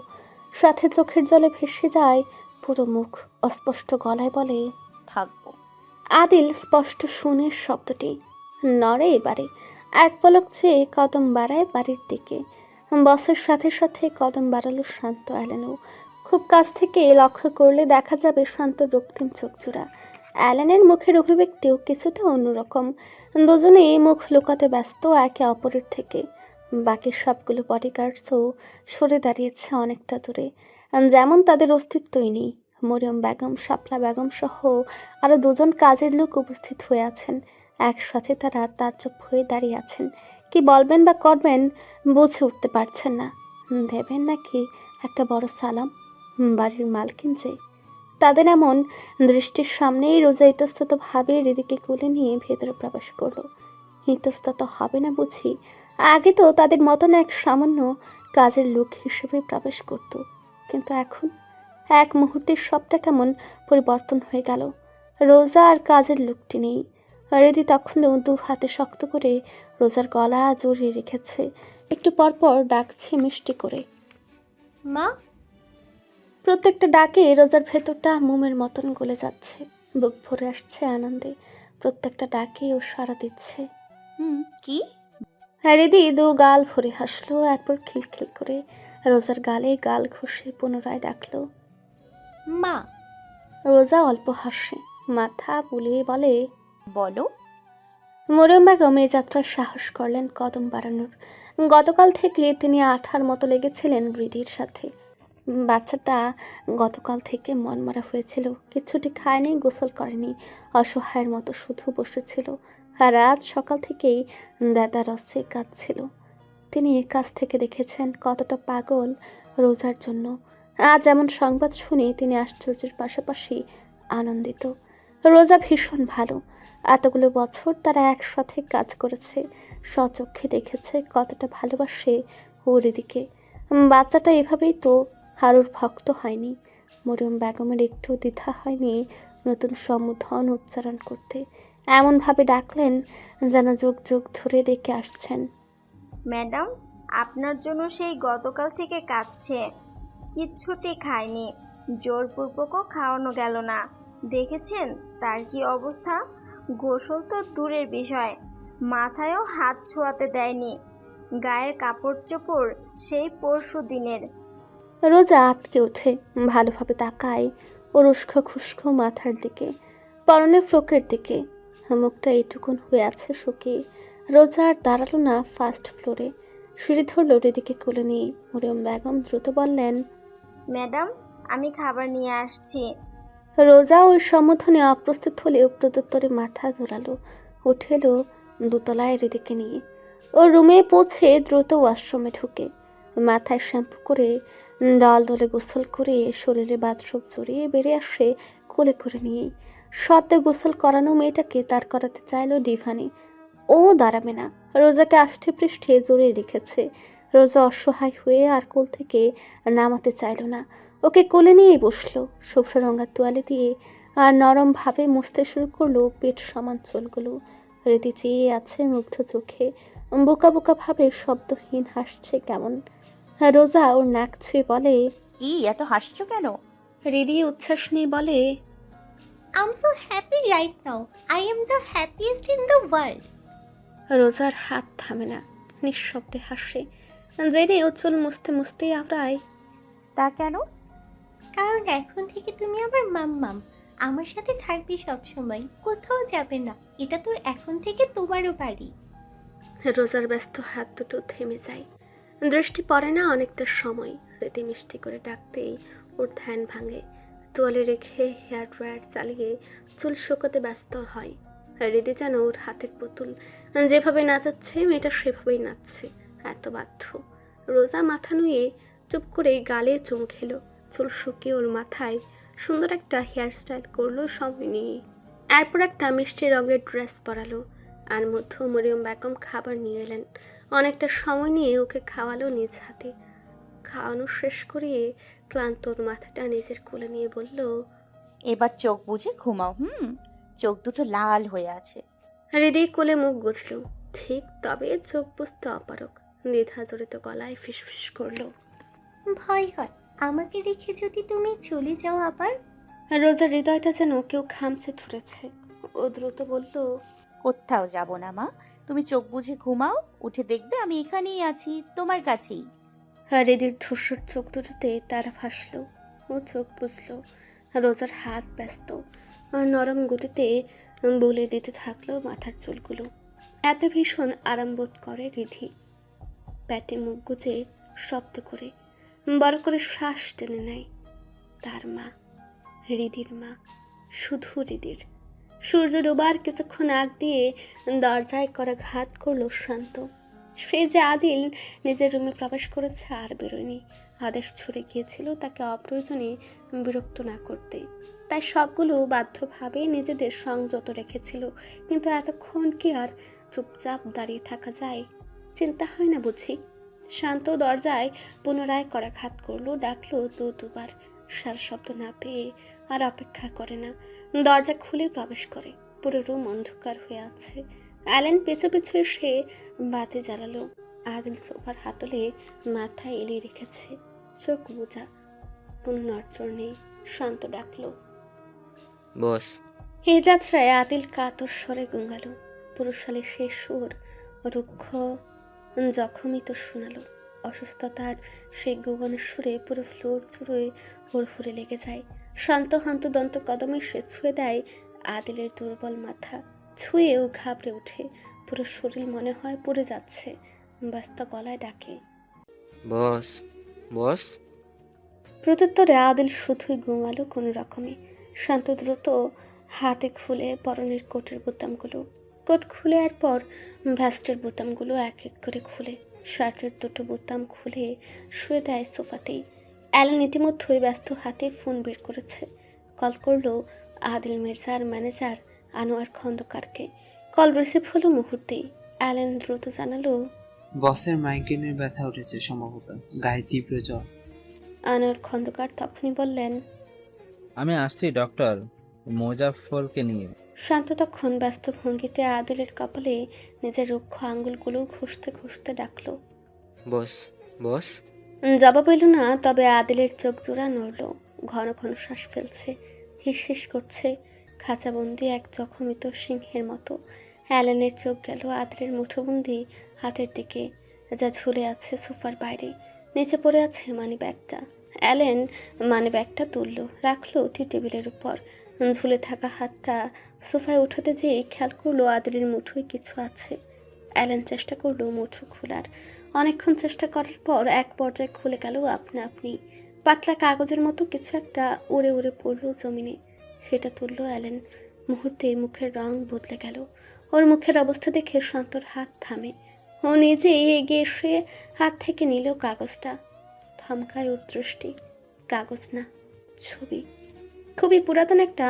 সাথে চোখের জলে ভেসে যায় পুরো মুখ। অস্পষ্ট গলায় বলে, থাকবো। আদিল স্পষ্ট শুনে শব্দটি, নড়ে এবারে। এক পলক চেয়ে কদম বাড়ায় বাড়ির দিকে। বসের সাথে সাথে কদম বাড়ালো শান্ত অ্যালেনও। খুব কাছ থেকে লক্ষ্য করলে দেখা যাবে শান্ত রক্তিম চোখজোড়া। অ্যালেনের মুখের অভিব্যক্তিও কিছুটা অন্যরকম। দুজনেই মুখ লুকাতে ব্যস্ত একে অপরের থেকে। বাকি সবগুলো বডিগার্ডসও সরে দাঁড়িয়েছে অনেকটা দূরে, যেমন তাদের অস্তিত্বই নেই। মরিয়ম বেগম, শাপলা বেগম সহ আরও দুজন কাজের লোক উপস্থিত হয়ে আছেন। একসাথে তারা তাজ্জব হয়ে দাঁড়িয়ে আছেন। কি বলবেন বা করবেন বুঝে উঠতে পারছেন না। দেবেন নাকি একটা বড় সালাম? বাড়ির মালকিন যে তাদের এমন দৃষ্টির সামনেই রোজা ইতস্ততভাবে হৃদিকে কোলে নিয়ে ভেতরে প্রবেশ করলো। ইতস্তত হবে না বুঝি, আগে তো তাদের মতন এক সামান্য কাজের লোক হিসেবে প্রবেশ করত, কিন্তু এখন এক মুহূর্তে সবটা কেমন পরিবর্তন হয়ে গেল। রোজা আর কাজের লোকটি নেই। হৃদি তখনও দু হাতে শক্ত করে রোজার গলা জড়িয়ে রেখেছে, একটু পরপর ডাকছে মিষ্টি করে, মা। প্রত্যেকটা ডাকে রোজার ভেতরটা মোমের মতন গলে যাচ্ছে, বুক ভরে আসছে আনন্দে। প্রত্যেকটা ডাকে ও সাড়া দিচ্ছে। কি? হৃদি দু গাল ভরে হাসলো, এরপর খিলখিল করে রোজার গালে গাল ঘষে পুনরায় ডাকলো, মা। রোজা অল্প হাসে, মাথা বুলিয়ে বলে, বলো। মরিয়ম বেগম এই যাত্রার সাহস করলেন কদম বাড়ানোর। গতকাল থেকে তিনি আঠার মতো লেগেছিলেন হৃদির সাথে। বাচ্চাটা গতকাল থেকে মনমরা হয়েছিল, কিচ্ছুটি খায়নি, গোসল করেনি, অসহায়ের মতো শুধু বসেছিল। আর আজ সকাল থেকেই দাদা রসে কাঁদছিল। তিনি কাছ থেকে দেখেছেন কতটা পাগল রোজার জন্য। আজ এমন সংবাদ শুনে তিনি আশ্চর্যের পাশাপাশি আনন্দিত। রোজা ভীষণ ভালো, এতগুলো বছর তারা একসাথে কাজ করেছে, স্বচক্ষে দেখেছে কতটা ভালোবাসে হৃদিকে। বাচ্চাটা এভাবেই তো হারুর ভক্ত হয়নি। মরিয়ম বেগমের একটু দ্বিধা হয়নি নতুন সম্বোধন উচ্চারণ করতে, এমনভাবে ডাকলেন যেন যুগ যুগ ধরে ডেকে আসছেন। ম্যাডাম, আপনার জন্য সেই গতকাল থেকে কাঁদছে, কিচ্ছুটি খায়নি, জোরপূর্বকও খাওয়ানো গেল না। দেখেছেন তার কি অবস্থা? গোসল তো দূরের বিষয়, মাথায়ও হাত ছোঁয়াতে দেয়নি, গায়ের কাপড় চোপড় সেই পরশু দিনের। রোজা আটকে ওঠে, ভালোভাবে তাকায় ওর উস্কো খুস্কো মাথার দিকে, পরনে ফ্রকের দিকে। মুখটা এইটুকুন হয়ে আছে শুকিয়ে। রোজা আর দাঁড়ালো না ফার্স্ট ফ্লোরে, সিঁড়ি ধরল হৃদিকে কোলে নিয়ে। মরিয়ম বেগম দ্রুত বললেন, ম্যাডাম, আমি খাবার নিয়ে আসছি। রোজা ওই সম্বোধনে অপ্রস্তুত হলেও প্রত্যুত্তরে মাথা দোলালো, উঠে এলো দোতলায় হৃদিকে নিয়ে। ও রুমে পৌঁছে দ্রুত ওয়াশরুমে ঢুকে মাথায় শ্যাম্পু করে দল দলে গোসল করে শরীরে বাথরুম জড়িয়ে বেরিয়ে আসে কোলে করে নিয়ে। সদ্য গোসল করানো মেয়েটাকে তার করাতে চাইল ডিভানি। ও দাঁড়াবে না, রোজাকে আষ্টে পৃষ্ঠে জড়িয়ে রেখেছে। রোজা অসহায় হয়ে আর কোল থেকে নামাতে চাইল না, ওকে কোলে নিয়েই বসলো। সবসে রঙা তোয়ালে দিয়ে আর নরমভাবে মুছতে শুরু করলো পেট সমান চুলগুলো। রীতি চেয়ে আছে মুগ্ধ চোখে, বোকা বোকা ভাবে শব্দহীন হাসছে কেমন। রোজা ওর নাক ছুঁয়ে বলে, কি এত হাসছো কেন? হৃদি উচ্ছ্বাস নিয়ে বলে, I'm so happy right now. I am the happiest in the world. রোজার হাত থামে না, নিঃশব্দে হাসে, জেনে উচ্ছল মুছতে মুছতে আওড়ায়, তা কেন? কারণ এখন থেকে তুমি আমার মাম্মাম, আমার সাথে থাকবি সব সময়, কোথাও যাবে না। এটা তো এখন থেকে তোমারও বাড়ি। রোজার ব্যস্ত হাত দুটো থেমে যায়, দৃষ্টি পড়ে না অনেকটা সময়। রীতি মিষ্টি করে ডাকতেই ওর ধ্যান ভাঙে। তোয়ালে রেখে হেয়ার ড্রায়ার চালিয়ে চুল শুকোতে ব্যস্ত হয়। হৃদি যেন ওর হাতের পুতুল, যেভাবে নাচাচ্ছে মেয়েটা সেভাবেই নাচছে, এত বাধ্য। রোজা মাথা নুয়ে চুপ করে গালে চুম খেলো। চুল শুকিয়ে ওর মাথায় সুন্দর একটা হেয়ার স্টাইল করলো সময় নিয়ে। এরপর একটা মিষ্টি রঙের ড্রেস পরালো। আর মধ্যে মরিয়ম বেগম খাবার নিয়ে এলেন। অনেকটা সময় নিয়ে ওকে খাওয়ালো নিজ হাতে। খাওয়ানো শেষ করিয়ে ক্লান্ত ওর মাথাটা নিজের কোলে নিয়ে বলল, এবার চোখ বুজে ঘুমাও। চোখ দুটো লাল হয়ে আছে। হৃদি কোলে মুখ গুছল, ঠিক তবে চোখ বুঝতে অপারক। দ্বিধা জড়িত গলায় ফিসফিস করলো, ভয় হয় আমাকে রেখে যদি তুমি চলে যাও আবার। রোজার হৃদয়টা যেন কেউ খামচে ধরেছে। ও দ্রুত বলল, কোথাও যাব না মা, তুমি চোখ বুজে ঘুমাও, উঠে দেখবে আমি এখানেই আছি, তোমার কাছেই। হৃদির ধূসর চোখ দুটোতে তারা ভাসলো। ও চোখ বুঝলো। রোজার হাত ব্যস্ত আর নরম গতিতে বলে দিতে থাকলো মাথার চুলগুলো। এত ভীষণ আরাম বোধ করে রিধি। পেটে মুখ গুজে শব্দ করে বড় করে শ্বাস টেনে নেয়। তার মা, হৃদির মা, শুধু হৃদির। সূর্য ডোবার কিছুক্ষণ আগ দিয়ে দরজায় করা ঘাত করলো শান্ত। সে যে আদিল নিজের রুমে প্রবেশ করেছে আর বেরোয়নি। আদেশ ছুড়ে গিয়েছিল তাকে অপ্রয়োজনে বিরক্ত না করতে, তাই সবগুলো বাধ্যভাবে নিজেদের সংযত রেখেছিল। কিন্তু এতক্ষণ কি আর চুপচাপ দাঁড়িয়ে থাকা যায়? চিন্তা হয় না বুঝি? শান্ত দরজায় পুনরায় করাঘাত করলো, ডাকলো দুবার। সারা শব্দ না পেয়ে আর অপেক্ষা করে না, দরজা খুলে প্রবেশ করে। পুরো রুম অন্ধকার হয়ে আছে। অ্যালেন পেছু পেছু এসে বাতি জ্বালালো। আদিল সোফার হাতলে মাথায় এলিয়ে রেখেছে, চোখ বোঝা, কোনো নড়চড় নেই। শান্ত ডাকলো, বস। এই যাত্রায় আদিল কাতর স্বরে গুঙ্গালো। পুরুষালী শেষ সুর রুক্ষ জখমই তো শোনালো। অসুস্থতার সেই গুবনের সুরে পুরো ফ্লোর জুড়ে হুড়হুড়ে লেগে যায়। শান্ত হন্তদন্ত কদমে সে ছুঁয়ে দেয় আদিলের দুর্বল মাথা। ছুঁয়েও ঘাবড়ে ওঠে, পুরো শরীর মনে হয় পড়ে যাচ্ছে। ব্যস্ত গলায় ডাকে, বস। বস। প্রত্যুত্তরে আদিল শুধুই ঘুমালো কোনো রকমে। শান্ত দ্রুত হাতে খুলে পরনের কোটের বোতামগুলো, কোট খুলে আর পর ভ্যাস্টের বোতামগুলো এক এক করে খুলে শার্টের দুটো বোতাম খুলে শুয়ে দেয় সোফাতেই। অ্যালেন ইতিমধ্যেই ব্যস্ত হাতে ফোন বের করেছে। কল করলো আদিল মির্জার ম্যানেজার আনোয়ার খন্দকারকে। কল রিসিভ হলো মুহূর্তেই। অ্যালেন দ্রুত জানালো, বসের মাইগ্রেনের ব্যথা উঠেছে সম্ভবত, গায়ে তীব্র জ্বর। আনোয়ার খন্দকার তখনই বললেন, আমি আসছি ডক্টর, মোজাফফরকে নিয়ে। শান্ত তখন ব্যস্ত ভঙ্গিতে আদিলের কপালে নিজের রুক্ষ আঙ্গুলগুলো ঘষতে ঘষতে ডাকলো, বস। বস। জবাব এলো না, তবে আদিলের চোখ জোড়া নড়ল। ঘন ঘন শ্বাস ফেলছে, হিস করছে, খাঁচাবন্দি এক জখমিত সিংহের মতো। অ্যালেনের চোখ গেল আদিলের মুঠোবন্দি হাতের দিকে, যা ঝুলে আছে সোফার বাইরে। নিচে পড়ে আছে মানি ব্যাগটা। অ্যালেন মানি ব্যাগটা তুলল, রাখলো টি টেবিলের উপর। ঝুলে থাকা হাতটা সোফায় উঠাতে যেয়ে খেয়াল করলো আদিলের মুঠোয় কিছু আছে। অ্যালেন চেষ্টা করলো মুঠো খোলার। অনেকক্ষণ চেষ্টা করার পর এক পর্যায়ে খুলে গেল আপনা আপনি। পাতলা কাগজের মতো কিছু একটা উড়ে উড়ে পড়ল জমিনে। সেটা তুললো অ্যালেন। মুহূর্তে মুখের রং বদলে গেল। ওর মুখের অবস্থা দেখে শান্তর হাত থামে। ও নিজেই এগিয়ে এসে হাত থেকে নিল কাগজটা। থমকায় ওর দৃষ্টি। কাগজ না, ছবি। খুবই পুরাতন একটা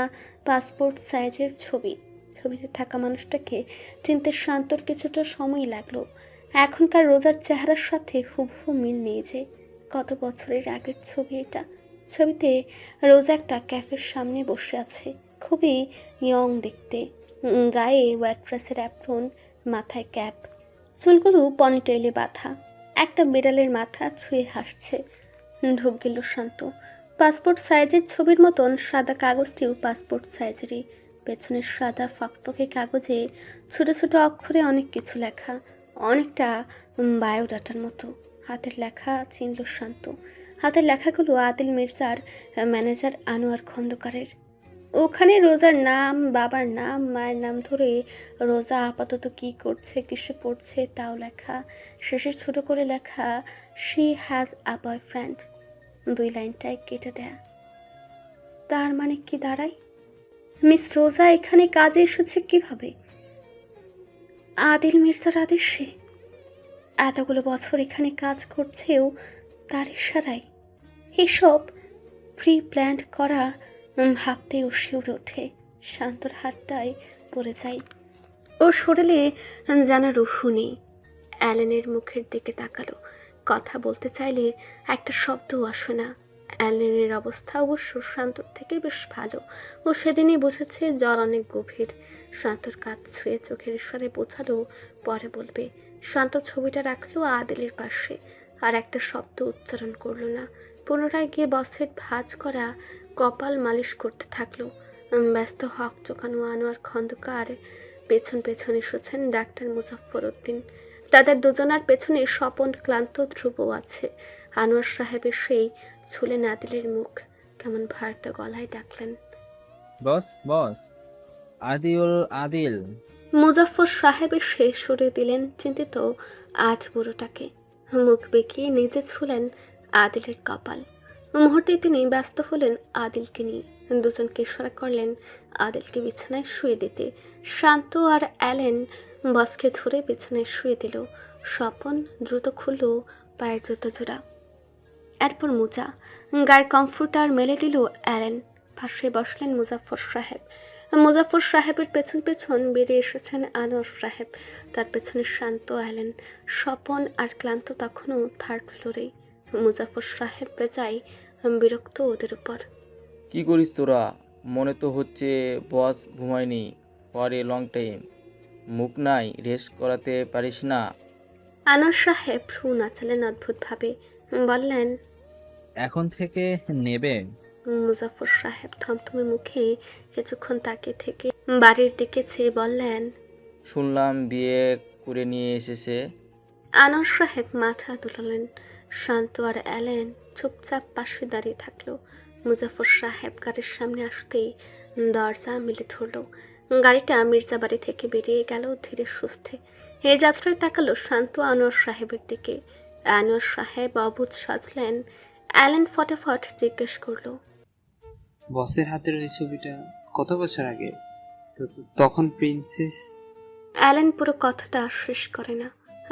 পাসপোর্ট সাইজের ছবি। ছবিতে থাকা মানুষটাকে চিনতে শান্তর কিছুটা সময় লাগলো। এখনকার রোজার চেহারার সাথে হুবহু মিল নেই যে। কত বছরের আগের ছবি এটা। ছবিতে রোজা একটা ক্যাফের সামনে বসে আছে, খুবই ইয়ং দেখতে। গায়ে ওয়েট্রেসের অ্যাপ্রন, মাথায় ক্যাপ, চুলগুলো পনিটেইলে বাঁধা। একটা বিড়ালের মাথা ছুঁয়ে হাসছে। ঢুক গেল শান্ত। পাসপোর্ট সাইজের ছবির মতন সাদা কাগজটিও পাসপোর্ট সাইজেরই। পেছনের সাদা ফকফকে কাগজে ছোট ছোট অক্ষরে অনেক কিছু লেখা, অনেকটা বায়োডাটার মতো। হাতের লেখা চিনল শান্ত। হাতের লেখাগুলো আদিল মির্জার ম্যানেজার আনোয়ার খন্দকারের। ওখানে রোজার নাম, বাবার নাম, মায়ের নাম ধরে রোজা আপাতত কি করছে, কিসে পড়ছে তাও লেখা। শেষে ছোট করে লেখা, শি হ্যাজ আ বয়ফ্রেন্ড। 2 লাইনটায় কেটে দেয়া। তার মানে কি দাঁড়ায়? মিস রোজা এখানে কাজে এসেছে কিভাবে? আদিল মির্জার আদেশে? এতগুলো বছর এখানে কাজ করছেও তার ইশারায়? এসব প্রি প্ল্যান্ড করা ভাবতেই ও শিউরে ওঠে। শান্তর হাতটায় পড়ে যায়। ওর শরীরে যেন রুহু নেই। অ্যালেনের মুখের দিকে তাকালো। কথা বলতে চাইলে একটা শব্দও আসে না। অ্যালেনের অবস্থা অবশ্য শান্তর থেকে বেশ ভালো। ও সেদিনই বুঝেছে জল অনেক গভীর। শান্তর কাজ ছুঁয়ে চোখের ইশারে বোঝালো পরে বলবে। শান্ত ছবিটা রাখলো আদিলের পাশে, আর একটা শব্দ উচ্চারণ করলো না। পুনরায় গিয়ে বসের ভাঁজ করা কপাল মালিশ করতে থাকলো। ব্যস্ত হক চোখানো আনোয়ার খন্দকার পেছন পেছন এসেছেন ডাক্তার মুজাফফর উদ্দিন। তাদের দুজনার পেছনে স্বপন ক্লান্ত ধ্রুব আছে। আনোয়ার সাহেবের সেই ছুলে আদিলের মুখ। কেমন ভারত গলায় ডাকলেন, বস বস, আদিল। মুজাফফর সাহেবের শেষ সরে দিলেন চিন্তিত আধ বুড়োটাকে। মুখ বেঁকিয়ে নিজে ছুলেন আদিলের কপাল। মুহূর্তে তিনি ব্যস্ত হলেন আদিলকে নিয়ে। দুজনকে ইশারা করলেন আদিলকে বিছানায় শুয়ে দিতে। শান্ত আর অ্যালেন বসকে ধরে বিছানায় শুয়ে দিল। স্বপন দ্রুত খুলল পায়ের জুতো জোড়া, এরপর মোজা, গায়ের কমফোর্টার মেলে দিল অ্যালেন। পাশে বসলেন মুজাফর সাহেব। মুজাফর সাহেবের পেছন পেছন বেরিয়ে এসেছেন আনোয়ার সাহেব, তার পেছনে শান্ত, অ্যালেন, স্বপন আর ক্লান্ত তখনও থার্ড ফ্লোরে। মুজাফর সাহেব বেজায় বিরক্ত ওদের উপর। কি করিস তোরা? মনে তো হচ্ছে বস ঘুমায়নি ফর এ লং টাইম। মুখ নাই, রেস্ট করাতে পারিস না? আনোয়ার সাহেব ভ্রু নাচালেন অদ্ভুতভাবে, বললেন, এখন থেকে নেবেন? মুজাফর সাহেব থমথমে মুখে কিছুক্ষণ তাকিয়ে থেকে বাড়ির দিকে চেয়ে বললেন, শুনলাম বিয়ে করে নিয়ে এসেছে। আনোয়ার সাহেব মাথা তুললেন। শান্ত আর অ্যালেন চুপচাপ পাশে দাঁড়িয়ে থাকলো। মুজাফর সাহেব গাড়ির সামনে আসতেই দরজা মেলে ধরল। গাড়িটা মির্জাবাড়ি থেকে বেরিয়ে গেল ধীরে সুস্থে। এই যাত্রায় তাকালো শান্ত আনোয়ার সাহেবের দিকে। আনোয়ার সাহেব অবুঝ সাজলেন। অ্যালেন ফটাফট জিজ্ঞেস করলো, বসের হাতের ওই ছবিটা কত বছর আগে? তখন প্রিন্সেস। অ্যালেন পুরো কথাটা শেষ করে না।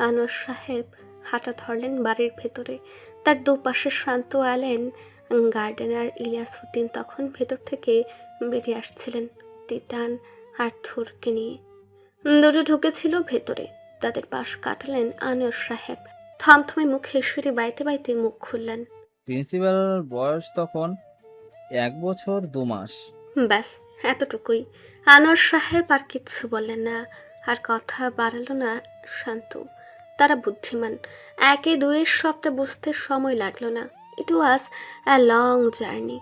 আনোয়ার সাহেব হাঁটা ধরলেন বাড়ির ভেতরে। তার দুপাশে শান্ত, অ্যালেন, গার্ডেনার ইলিয়াস উদ্দিন তখন ভেতর থেকে বেরিয়ে আসছিলেন তিতান আর থুরকে নিয়ে। দুটো ঢুকেছিল ভেতরে। তাদের পাশ কাটালেন আনোয়ার সাহেব। থমথমে মুখে সিঁড়ি বাইতে বাইতে মুখ খুললেন। প্রিন্সিপাল বয়স তখন 1 বছর 2 মাস। ব্যাস এতটুকুই। আনোয়ার সাহেব আর কিচ্ছু বললেন না, আর কথা বাড়ালো না শান্ত। তারা বুদ্ধিমান, একে দুয়ের সবটা বুঝতে সময় লাগলো না। ইট ওয়াজ আ লং জার্নি।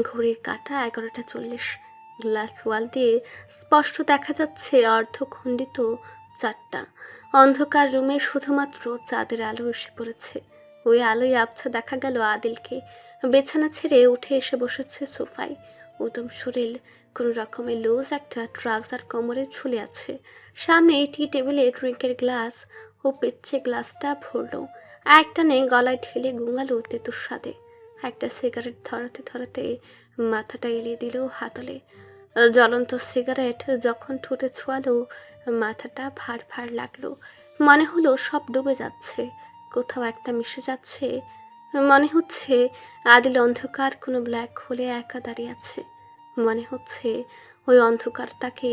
ঘড়ির কাঁটা 11:40। গ্লাস ওয়াল দিয়ে স্পষ্ট দেখা যাচ্ছে অর্ধখণ্ডিত 4টা। অন্ধকার রুমে শুধুমাত্র চাঁদের আলো এসে পড়েছে। ওই আলোয় আবছা দেখা গেল আদিলকে। বিছানা ছেড়ে উঠে এসে বসেছে সোফায়। উদম শরীর, কোনো রকমের লুজ একটা ট্রাউজার কোমরে ঝুলে আছে। সামনে টি টেবিলে ড্রিঙ্কের গ্লাস ও পেচ্ছে গ্লাসটা ভরল। একটানে গলায় ঢেলে গুঙালো তেতুর স্বাদে। একটা সিগারেট ধরাতে ধরাতে মাথাটা এলিয়ে দিল হাতলে। জ্বলন্ত সিগারেট যখন ঠোঁটে ছোঁয়ালো, মাথাটা ভার ভার লাগলো। মনে হলো সব ডুবে যাচ্ছে, কোথাও একটা মিশে যাচ্ছে। মনে হচ্ছে আদিল অন্ধকার কোনো ব্ল্যাক হোলে একা দাঁড়িয়ে আছে। মনে হচ্ছে ওই অন্ধকার তাকে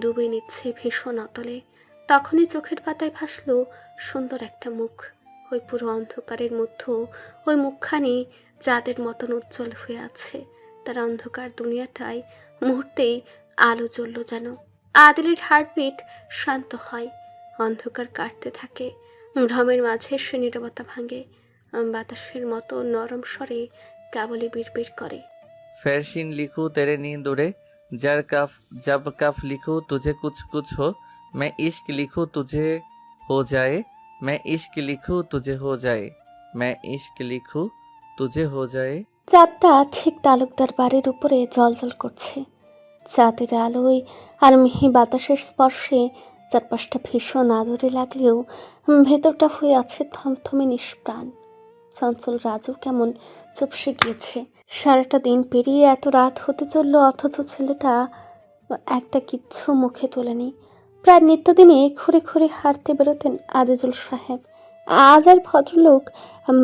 ডুবে নিচ্ছে ভীষণ অতলে। তখনই চোখের পাতায় ভাসলো সুন্দর একটা মুখ। ওই পুরো অন্ধকারের মধ্যে ওই মুখখানি চাঁদের মতন উজ্জ্বল হয়ে আছে। তার অন্ধকার দুনিয়াটায় মুহূর্তেই আলো জ্বলল যেন। আদিলের হার্টবিট শান্ত হয়, অন্ধকার কাটতে থাকে। ভ্রমের মাঝে সে নীরবতা ভাঙে। বাতাসের মতো নরম স্বরে কেবলই বিড়বিড় করে, फैरशीन लिखूं तेरे नींद उड़े, जर कफ जब कफ लिखूं तुझे कुछ कुछ हो, मैं इश्क लिखूं तुझे हो जाए, मैं इश्क लिखूं तुझे हो जाए, मैं इश्क लिखूं तुझे हो जाए। চাঁদটা ঠিক তালুকদার বাড়ির উপরে জ্বলজ্বল করছে। চাঁদের আলোয় আর মিহি বাতাসের স্পর্শে চারপাশটা ভীষণ আদরে লাগলেও ভেতরটা হয়ে আছে থমথমে নিষ্প্রাণ। চঞ্চল রাজু কেমন চুপসে গিয়েছে। সারাটা দিন পেরিয়ে এত রাত হতে চলল, অথচ ছেলেটা একটা কিচ্ছু মুখে তোলেনি। প্রায় নিত্যদিনে ঘুরে ঘুরে হাঁটতে বেরোতেন আজিজুল সাহেব। আজ আর ভদ্রলোক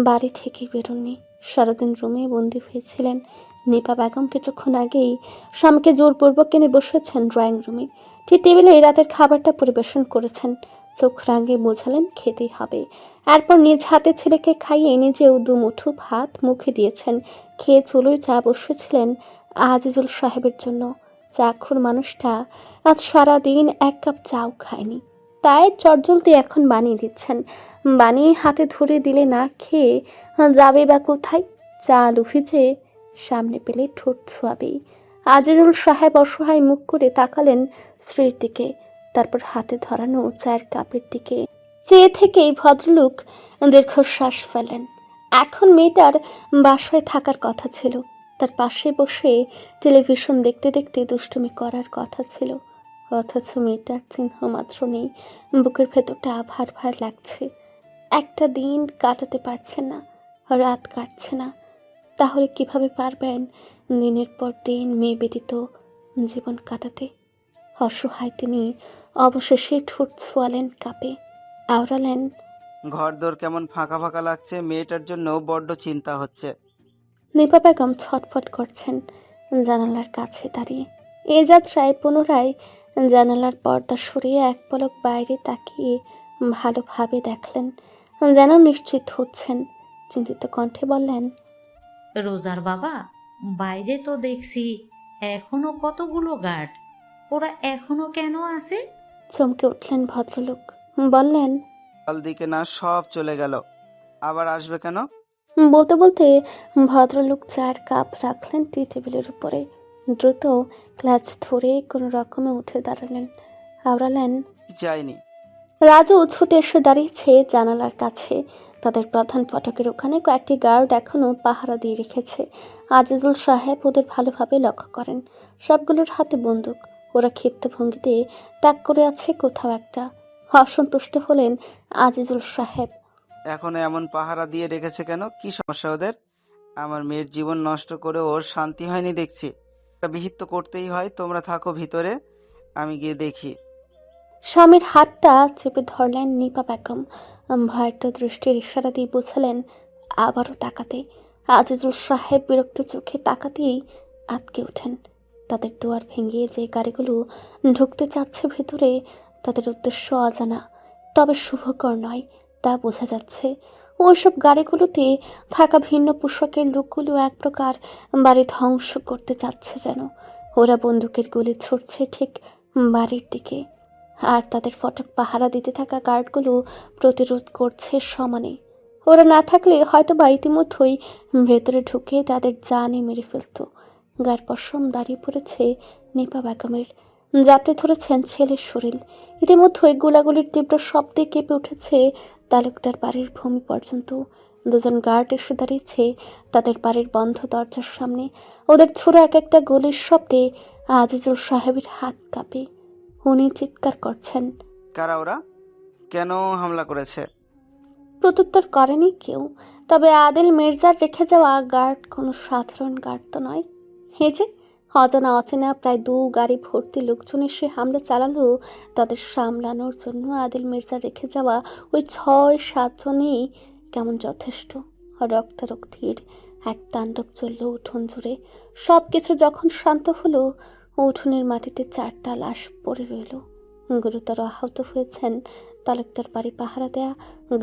বাড়ি থেকে বেরোননি। সারাদিন রুমে বন্দি হয়েছিলেন। নিপা বেগম কিছুক্ষণ আগেই স্বামীকে জোরপূর্বক এনে বসেছেন ড্রয়িং রুমে। টি টেবিলে রাতের খাবারটা পরিবেশন করেছেন। চোখ রাঙিয়ে বোঝালেন খেতেই হবে। এরপর নিজ হাতে ছেলেকে খাইয়ে নিজেও দুমুঠো ভাত মুখে দিয়েছেন। খেয়ে চুলোয় চা বসেছিলেন আজিজুল সাহেবের জন্য। চাক্ষুর মানুষটা আজ সারাদিন 1 কাপ চাও খায়নি, তাই চটজলদি এখন বানিয়ে দিচ্ছেন। বানিয়ে হাতে ধরে দিলে না খেয়ে যাবে বা কোথায়? চা লুফিজে সামনে পেলে ঠোঁট ছোঁয়াবেই। আজিজুল সাহেব অসহায় মুখ করে তাকালেন স্ত্রীর দিকে, তারপর হাতে ধরানো চায়ের কাপের দিকে চেয়ে থেকেই ভদ্রলোক দীর্ঘশ্বাস ফেলেন। এখন মেয়েটার বাসায় থাকার কথা ছিল, তার পাশে বসে টেলিভিশন দেখতে দেখতে দুষ্টুমি করার কথা ছিল, অথচ মেয়েটার চিহ্ন মাত্র নেই। বুকের ভেতরটা ভার ভার লাগছে। একটা দিন কাটাতে পারছেন না, রাত কাটছে না। তাহলে কিভাবে পারবেন দিনের পর দিন মেয়ে ব্যতীত জীবন কাটাতে? অসহায় তিনি অবশেষে ঠোঁট ছোঁয়ালেন কাপে। আওড়ালেন। ঘরদোর কেমন ফাঁকা ফাঁকা লাগছে, মেয়েটার জন্য বড্ড চিন্তা হচ্ছে। নিপা বেগম ছটফট করছেন জানালার কাছে দাঁড়িয়ে। এ যাত্রায় পুনরায় জানালার পর্দা সরিয়ে এক পলক বাইরে তাকিয়ে ভালোভাবে দেখলেন, যেন নিশ্চিত হচ্ছেন। চিন্তিত কণ্ঠে বললেন, রোজার বাবা, বাইরে তো দেখছি এখনো কতগুলো গার্ড, ওরা এখনো কেন আছে? চমকে উঠলেন ভদ্রলোক। বললেন, কাল দিকে না সব চলে গেল, আবার আসবে কেন? বলতে বলতে ভদ্রলোক চায়ের কাপ রাখলেন টি টেবিলের উপরে। দ্রুত ক্লাচ ধরে কোনো রকমে উঠে দাঁড়ালেন। আওড়ালেন, যায়নি। রাজু ছুটে এসে দাঁড়িয়েছে জানালার কাছে। তাদের প্রধান ফটকের ওখানে কয়েকটি গার্ড এখনও পাহারা দিয়ে রেখেছে। আজিজুল সাহেব ওদের ভালোভাবে লক্ষ্য করেন। সবগুলোর হাতে বন্দুক। ওরা ক্ষিপ্ত ভঙ্গিতে তাক করে আছে কোথাও একটা। অসন্তুষ্ট হলেন আজিজুল সাহেব। এখনো এমন পাহারা দিয়ে রেখেছে কেন? কি সমস্যা ওদের? আমার মেয়ের জীবন নষ্ট করে ওর শান্তি হয়নি দেখছি। একটা বিহিত তো করতেই হয়। তোমরা থাকো ভিতরে, আমি গিয়ে দেখি। স্বামীর হাতটা চেপে ধরলেন নিপা বেগম। ভয়ার্ত দৃষ্টির ইশারা দিয়ে বোঝালেন আবারও তাকাতে। আজিজুল সাহেব বিরক্ত চোখে তাকাতেই আটকে ওঠেন। তাদের দুয়ার ভেঙে যে গাড়িগুলো ঢুকতে চাচ্ছে ভেতরে, তাদের উদ্দেশ্য অজানা, তবে শুভকর নয় তা বোঝা যাচ্ছে। ওইসব গাড়িগুলোতে থাকা ভিন্ন পোশাকের লোকগুলো এক প্রকার বাড়ি ধ্বংস করতে চাচ্ছে যেন। ওরা বন্দুকের গুলি ছুটছে ঠিক বাড়ির দিকে, আর তাদের ফটক পাহারা দিতে থাকা গার্ডগুলো প্রতিরোধ করছে সমানে। ওরা না থাকলে হয়তো বা ইতিমধ্যেই ভেতরে ঢুকে তাদের জানই মেরে ফেলত। গায়ের পশম দাঁড়িয়ে পড়েছে নিপা বেগমের। জাপটে ধরেছেন ছেলের শরীর। ইতিমধ্যেই গোলাগুলির তীব্র শব্দে কেঁপে উঠেছে তালুকদার বাড়ির ভূমি পর্যন্ত। দুজন গার্ড এসে দাঁড়িয়েছে তাদের বাড়ির বন্ধ দরজার সামনে। ওদের ছোড়া এক একটা গুলির শব্দে আজিজুল সাহেবের হাত কাঁপে। উনি চিৎকার করছেন, কারা ওরা? কেন হামলা করেছে? প্রত্যুত্তর করেনি কেউ। তবে আদিল মির্জার রেখে যাওয়া গার্ড কোনো সাধারণ গার্ড তো নয়। এই যে অজানা অচেনা প্রায় 2 গাড়ি ভর্তি লোকজন এসে হামলা চালালো তাদের সামলানোর জন্য আদিল মির্জা রেখে যাওয়া ওই 6-7 জনই কেমন যথেষ্ট। রক্তারক্তির এক তাণ্ডব চলল উঠোন জুড়ে। সব কিছু যখন শান্ত হলো, উঠোনের মাটিতে 4টা লাশ পড়ে রইল। গুরুতর আহত হয়েছেন তালুকদার বাড়ি পাহারা দেয়া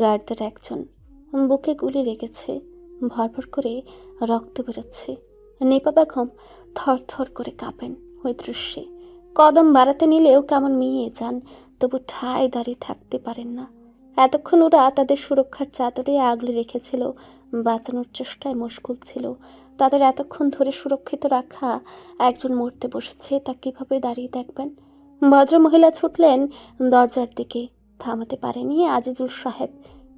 গার্ডদের একজন। বুকে গুলি লেগেছে, ভরভর করে রক্ত বেরোচ্ছে। নিপা বেগম থরথর করে কাঁপেন ওই দৃশ্যে। কদম বাড়াতে নিলেও কেমন মিয়ে যান, তবু ঠায় দাঁড়িয়ে থাকতে পারেন না। এতক্ষণ ওরা তাদের সুরক্ষার চাদরে আগলে রেখেছিল, বাঁচানোর চেষ্টায় মশগুল ছিল। তাদের এতক্ষণ ধরে সুরক্ষিত রাখা একজন মরতে বসেছে, তা কিভাবে দাঁড়িয়ে দেখবেন? ভদ্রমহিলা ছুটলেন দরজার দিকে, থামাতে পারেনি আজিজুল সাহেব।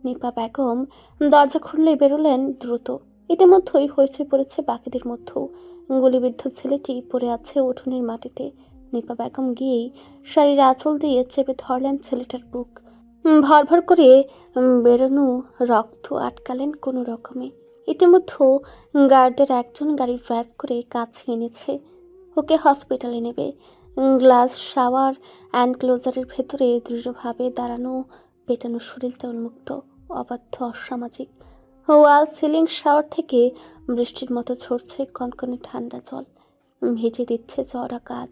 নিপা বেগম দরজা খুললে বেরোলেন দ্রুত। ইতিমধ্যেই হয়েছে পড়েছে বাকিদের মধ্যেও। গুলিবিদ্ধ ছেলেটি পড়ে আছে উঠোনের মাটিতে। নিপা বেগম গিয়েই শাড়ির আঁচল দিয়ে চেপে ধরলেন ছেলেটার বুক। ভরভর করে বেরোনো রক্ত আটকালেন কোনো রকমে। ইতিমধ্যে গার্ডদের একজন গাড়ি ড্রাইভ করে কাছে এনেছে। ওকে হসপিটালে নেবে। গ্লাস শাওয়ার অ্যান্ড ক্লোজারের ভেতরে দৃঢ়ভাবে দাঁড়ানো পেটানো শরীরটা উন্মুক্ত, অবাধ্য, অসামাজিক। ওয়াল সিলিং শাওয়ার থেকে বৃষ্টির মতো ঝরছে কনকনে ঠান্ডা জল। ভিজে দিচ্ছে চওড়া কাঁধ,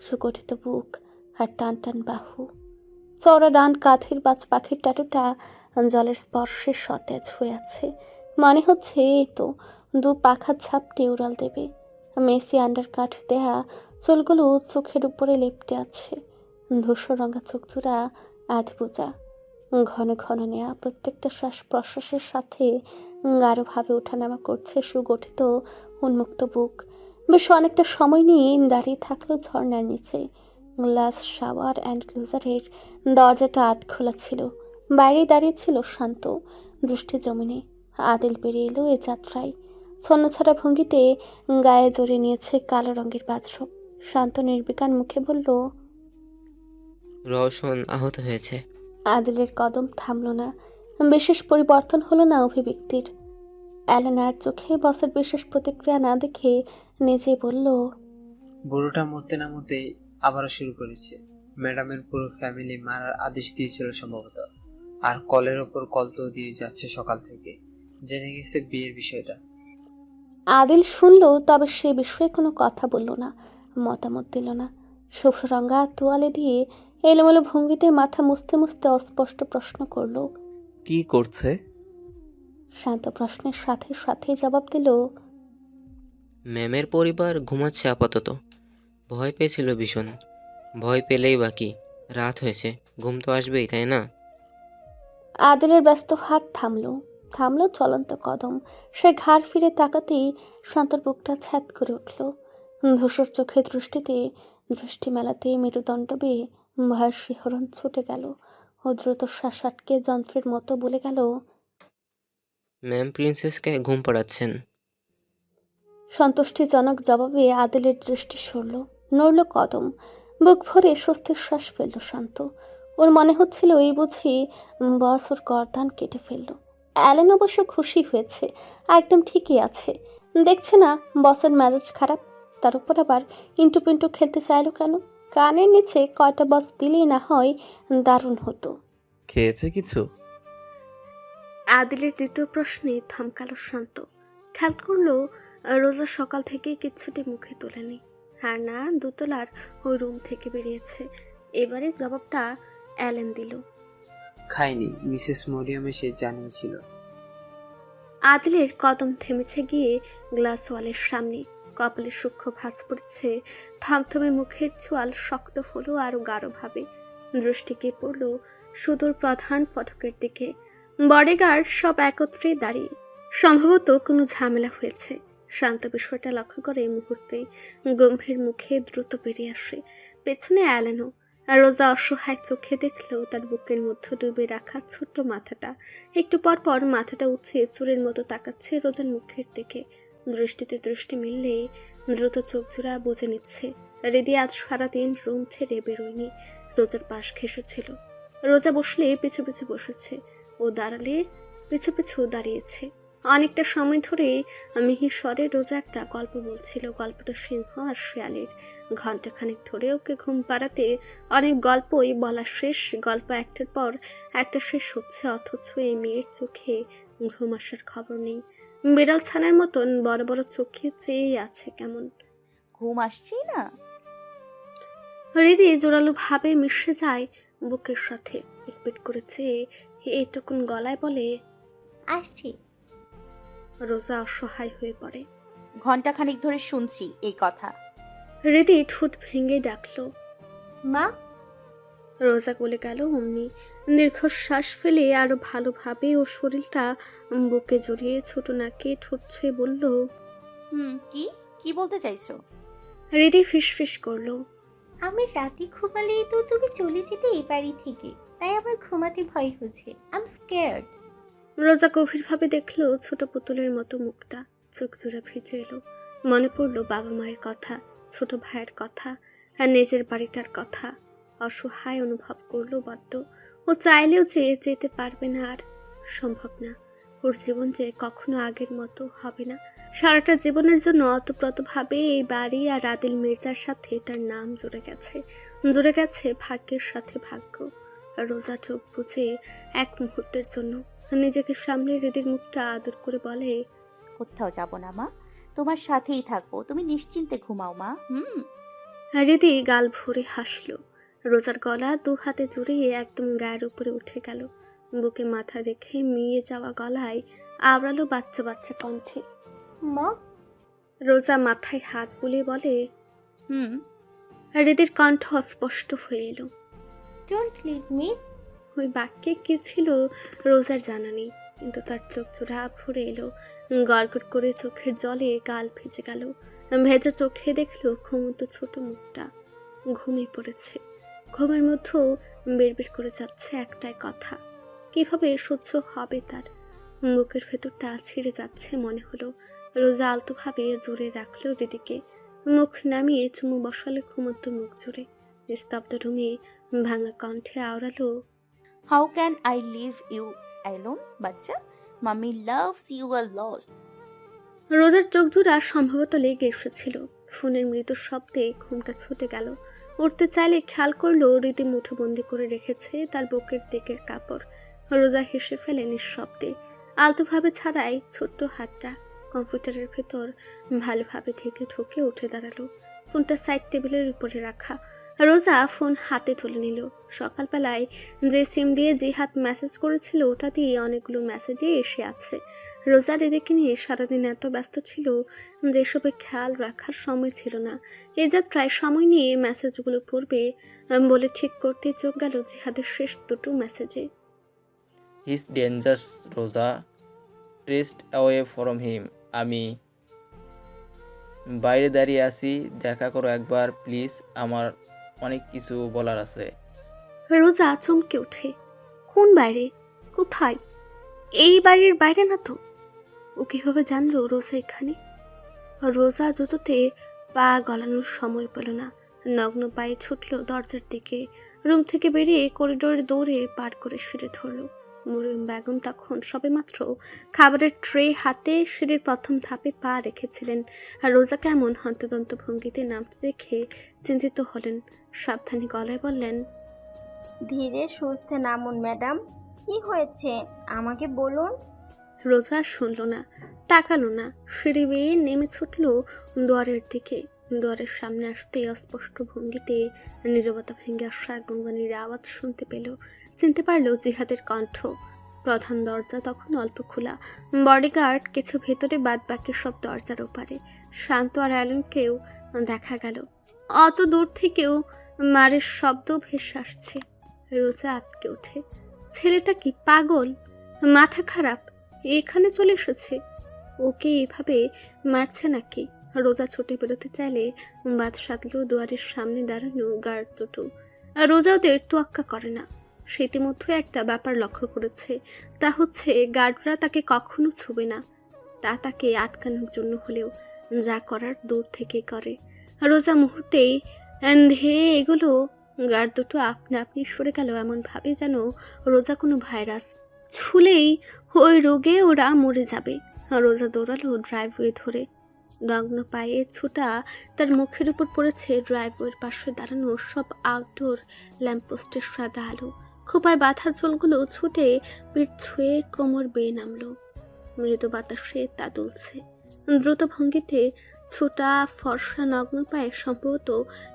সুগঠিত বুক আর টান টান বাহু। চওড়া ডান কাঁধের বাজ পাখির ট্যাটুটা জলের স্পর্শে সতেজ হয়ে আছে। মনে হচ্ছে এই তো 2 পাখা ঝাপটে উড়াল দেবে। মেসি আন্ডারকাট দেয়া চুলগুলো চোখের উপরে লেপটে আছে। ধূসর রঙা চোখজোড়া আধবোজা। ঘন ঘন নেয়া প্রত্যেকটা শ্বাস প্রশ্বাসের সাথে গাঢ়ভাবে ওঠানামা করছে সুগঠিত উন্মুক্ত বুক। বেশ অনেকটা সময় নিয়ে দাঁড়িয়ে থাকলো ঝর্ণার নিচে। গ্লাস শাওয়ার অ্যান্ড ক্লোজারের দরজাটা আধ খোলা ছিল। বাইরে দাঁড়িয়ে ছিল শান্ত দৃষ্টি জমিনে। আদিল বেরিয়ে এলো এ যাত্রায়। ছন্নছাড়া ভঙ্গিতে গায়ে জড়িয়ে নিয়েছে কালো রঙের বাথরোব। শান্ত নির্বিকার মুখে বলল, রওশন আহত হয়েছে। আদিলের কদম থামল না। বিশেষ পরিবর্তন হলো না অভিব্যক্তির। অ্যালেনার চোখে বসের বিশেষ প্রতিক্রিয়া না দেখে নিজেই বলল, বুড়োটা মরতে না মরতেই আবারও শুরু করেছে। ম্যাডামের পুরো ফ্যামিলি মারার আদেশ দিয়েছিল সম্ভবত। আর কলের ওপর কল তো দিয়ে যাচ্ছে সকাল থেকে, জেনে গেছে বিয়ের বিষয়টা। আদিল শুনল, তবে সে বিষয়ে কোনো কথা বলল না, মতামত দিল না। শুভ্ররঙা তোয়ালে দিয়ে এলোমেলো ভঙ্গিতে মাথা মুছতে মুছতে অস্পষ্ট প্রশ্ন করল। কি করছে? শান্ত প্রশ্নের সাথে সাথে জবাব দিল, ম্যামের পরিবার ঘুমাচ্ছে আপাতত। ভয় পেয়েছিল ভীষণ। ভয় পেলেই বাকি, রাত হয়েছে, ঘুম তো আসবেই, তাই না? আদিলের ব্যস্ত হাত থামলো চলন্ত কদম। সে ঘাড় ফিরে তাকাতেই শান্তর বুকটা ছ্যাদ করে উঠল। ধূসর চোখে দৃষ্টি মেলাতেই মেরুদণ্ড বেয়ে ভয়ের শিহরণ ছুটে গেল। ও দ্রুত শ্বাস আটকে যন্ত্রের মতো বলে গেল, ম্যাম প্রিন্সেসকে ঘুম পাড়াচ্ছেন। সন্তুষ্টিজনক জবাবে আদিলের দৃষ্টি নড়ল কদম। বুক ভরে স্বস্তির শ্বাস ফেলল শান্ত। ওর মনে হচ্ছিল এই বুঝি বস ওর গর্দান কেটে ফেলল। অ্যালেন অবশ্য খুশি হয়েছে, একদম ঠিকই আছে। দেখছে না বসের মেজাজ খারাপ, তার উপর আবার ইন্টু পিন্টু খেলতে চাইলো কেন? কানের নিচে কয়টা বস দিলেই না হয় দারুণ হতো। খেয়েছে কিছু? আদিলের দ্বিতীয় প্রশ্নে থমকালো শান্ত। খেয়াল করলো রোজা সকাল থেকে কিচ্ছুটি মুখে তোলেনি, আর না দোতলার ওই রুম থেকে বেরিয়েছে। এবারে জবাবটা অ্যালেন দিল, খাইনি, মিসেস মরিয়ম এসে জানিয়েছিল। আদিলের কদম থেমেছে গিয়ে গ্লাস ওয়ালের সামনে। কপালে সূক্ষ্ম ভাঁজ পড়ছে, থমথমে মুখের চোয়াল শক্ত হলো আরো গাঢ়ভাবে। দৃষ্টি গিয়ে পড়ল সুদূর প্রধান ফটকের দিকে। বডিগার্ড সব একত্রে দাঁড়িয়ে। সম্ভবত কোনো ঝামেলা হয়েছে। শান্ত বিষয়টা লক্ষ্য করে মুহূর্তেই গম্ভীর মুখে দ্রুত বেরিয়ে আসে। পেছনে অ্যালেনও। আর রোজা অসহায় চোখে দেখলো তার বুকের মধ্যে ডুবে রাখা ছোট্ট মাথাটা। একটু পর পর মাথাটা উঠিয়ে চোরের মতো তাকাচ্ছে রোজার মুখের দিকে। দৃষ্টিতে দৃষ্টি মিললে দ্রুত চোখ জোড়া বুঝে নিচ্ছে। রিদি আজ সারাদিন রুম ছেড়ে বেরোয়নি, রোজার পাশ ঘেঁষেছিল। রোজা বসলে পিছু পিছু বসেছে, ও দাঁড়ালে পিছু পিছু দাঁড়িয়েছে। অনেকটা সময় ধরে মিহির স্বরে রোজা একটা গল্প বলছিল। গল্পটা সিংহ আর শিয়ালের। ঘণ্টাখানেক ধরে ওকে ঘুম পাড়াতে অনেক গল্পই বলা শেষ। গল্প একটার পর একটা শেষ হচ্ছে, অথচ এই মেয়ের চোখে ঘুম আসার খবর নেই। বিড়াল ছানার মতন বড় বড় চোখে চেয়ে আছে কেমন। ঘুম আসছেই না। হৃদি জোরালো ভাবে মিশে যায় বুকের সাথে। পিটপিট করে চেয়ে এইটুকুন গলায় বলে, আসছি। রোজা অসহায় হয়ে পড়ে। ঘন্টাখানিক ধরে শুনছি এই কথা। হৃদি ঠোঁট ভেঙে ডাকলো, মা। রোজা গলে গেল অমনি। দীর্ঘশ্বাস ফেলে আরো ভালোভাবে ওর শরীরটা বুকে জড়িয়ে ছোট নাকে ঠোঁট ছুঁয়ে বলল, কি কি বলতে চাইছো? হৃদি ফিসফিস করলো, আমি রাতে ঘুমালে তো তুমি চলে যেতে এই বাড়ি থেকে, তাই আমার ঘুমাতে ভয় হচ্ছে। I am scared. রোজা গভীরভাবে দেখলো ছোট পুতুলের মতো মুখটা। চোখ জোড়া ভিজে এলো। মনে পড়লো বাবা মায়ের কথা, ছোট ভাইয়ের কথা, আর নিজের বাড়িটার কথা। অসহায় অনুভব করলো বড্ড। ও চাইলেও যে যেতে পারবে না, আর সম্ভব না। ওর জীবন যে কখনো আগের মতো হবে না। সারাটা জীবনের জন্য অতপ্রতভাবে এই বাড়ি আর আদিল মির্জার সাথে তার নাম জুড়ে গেছে ভাগ্যের সাথে ভাগ্য। রোজা চোখ বুঝে এক মুহূর্তের জন্য নিজেকে সামনে হৃদির মুখটা আদর করে বলে, কোথাও যাব না মা, তোমার সাথেই থাকবো। তুমি নিশ্চিন্তে ঘুমাও মা। হৃদি গাল ভরে হাসলো। রোজার গলা দু হাতে জড়িয়ে একদম গায়ের উপরে উঠে গেল। বুকে মাথা রেখে মিয়ে যাওয়া গলায় আওড়ালো বাচ্চা বাচ্চা কণ্ঠে, মা। রোজা মাথায় হাত বুলিয়ে বলে, হৃদির কণ্ঠ অস্পষ্ট হয়ে এলো। Don't leave me. ওই বাক্যে কি ছিল রোজার জানা নেই, কিন্তু তার চোখ জোড়া ভরে এলো। গড়গড় করে চোখের জলে গাল ভেজে গেল। ভেজা চোখে দেখলো ঘুমন্ত ছোট মুখটা। ঘুমিয়ে পড়েছে। ঘুমের মধ্যেও বেরবের করে যাচ্ছে একটাই কথা, কিভাবে সহ্য হবে তার। বুকের ভেতরটা ছিঁড়ে যাচ্ছে মনে হলো। রোজা আলতোভাবে জোরে রাখলো হৃদিকে। মুখ নামিয়ে চুমু বসালো ঘুমন্ত মুখ জুড়ে। নিস্তব্ধ রুমে ভাঙা কণ্ঠে আওড়ালো, how can I leave you alone bachcha? Mummy loves you a lot. রোজার চোখ জোড়া সম্ভবত লেগে এসেছিল। ফোনের মৃদু শব্দে ঘুমটা ছুটে গেল। উঠতে চাইলে খেয়াল করলো রীতি মুঠোবন্দি করে রেখেছে তার বুকের দিকের কাপড়। রোজা হেসে ফেলে নিঃশব্দে, আলতোভাবে ছাড়াই ছোট্ট হাতটা কম্পিউটারের ভেতর ভালোভাবে ঢুকে উঠে দাঁড়ালো। ফোনটা সাইড টেবিলের উপরে রাখা। রোজা ফোন হাতে তুলে নিল। সকালবেলায় যে সিম দিয়ে জিহাদ মেসেজ করেছিল ওটা দিয়ে অনেকগুলো মেসেজই এসে আছে। রোজার এদিকে নিয়ে সারাদিন এত ব্যস্ত ছিল যে এসবে খেয়াল রাখার সময় ছিল না। এই যাত্রায় সময় নিয়ে মেসেজগুলো পড়বে বলে ঠিক করতে চোখ গেল জিহাদের শেষ দুটো মেসেজে। হিস ডেঞ্জারাস রোজা, ট্রেস্ট অ্যাওয়ে ফ্রম হিম। আমি বাইরে দাঁড়িয়ে আছি, দেখা করো একবার প্লিজ, আমার অনেক কিছু বলার আছে। রোজা চমকে ওঠে। কোন বাইরে? কোথায়? এই বাড়ির বাইরে না তো? ও কিভাবে জানলো রোজা এখানে? রোজা জুতোতে পা গলানোর সময় পেল না, নগ্ন পায়ে ছুটল দরজার দিকে। রুম থেকে বেরিয়ে করিডোরে দৌড়ে পার করে সিঁড়ি ধরল। মরিয়ম বেগম তখন সবেমাত্র খাবারের ট্রে হাতে সিঁড়ির প্রথম ধাপে পা রেখেছিলেন। আর রোজা কেমন হন্তদন্ত ভঙ্গিতে নামতে দেখে চিন্তিত হলেন। সাবধানী গলায় বললেন, ধীরে সুস্থে নামুন ম্যাডাম, কি হয়েছে আমাকে বলুন। রোজা শুনল না, তাকালো না, সিঁড়ি বেয়ে নেমে ছুটল দুয়ারের দিকে। দুয়ারের সামনে আসতে অস্পষ্ট ভঙ্গিতে নীরবতা ভেঙে আসা গঙ্গানির আওয়াজ শুনতে পেল। চিনতে পারল জিহাদের কণ্ঠ। প্রধান দরজা তখন অল্প খোলা, বডিগার্ড কিছু ভেতরে, বাদ বাকি সব দরজার ওপারে। শান্ত আর অ্যালেনকেও দেখা গেল। অত দূর থেকেও মারের শব্দ ভেসে আসছে। রোজা আটকে ওঠে। ছেলেটা কি পাগল? মাথা খারাপ? এখানে চলে এসেছে? ওকে এভাবে মারছে নাকি? রোজা ছুটে বেরোতে চাইলে বাদ সাধল দুয়ারের সামনে দাঁড়ানো গার্ড দুটো। রোজা ওদের তোয়াক্কা করে না। সে ইতিমধ্যে একটা ব্যাপার লক্ষ্য করেছে, তা হচ্ছে গার্ডরা তাকে কখনো ছুবে না। তা তাকে আটকানোর জন্য হলেও যা করার দূর থেকে করে। রোজা মুহূর্তেই ধেয়ে এগুলো গার্ড দুটো আপনা আপনি সরে গেল, এমনভাবে যেন রোজা কোনো ভাইরাস। ছুলেই ওই রোগে ওরা মরে যাবে। রোজা দৌড়ালো ড্রাইভওয়ে ধরে। নগ্ন পায়ে ছুটা তার মুখের উপর পড়েছে ড্রাইভওয়ের পাশে দাঁড়ানো সব আউটডোর ল্যাম্পপোস্টের সাদা আলো। খোপায় বাঁধা চুলগুলো ছুটে পিঠ ছুঁয়ে কোমর বেয়ে নামলো। মৃদু বাতাসে তা দুলছে। দ্রুত ভঙ্গিতে ছোটা ফর্সা নগ্ন পায়ে সম্ভবত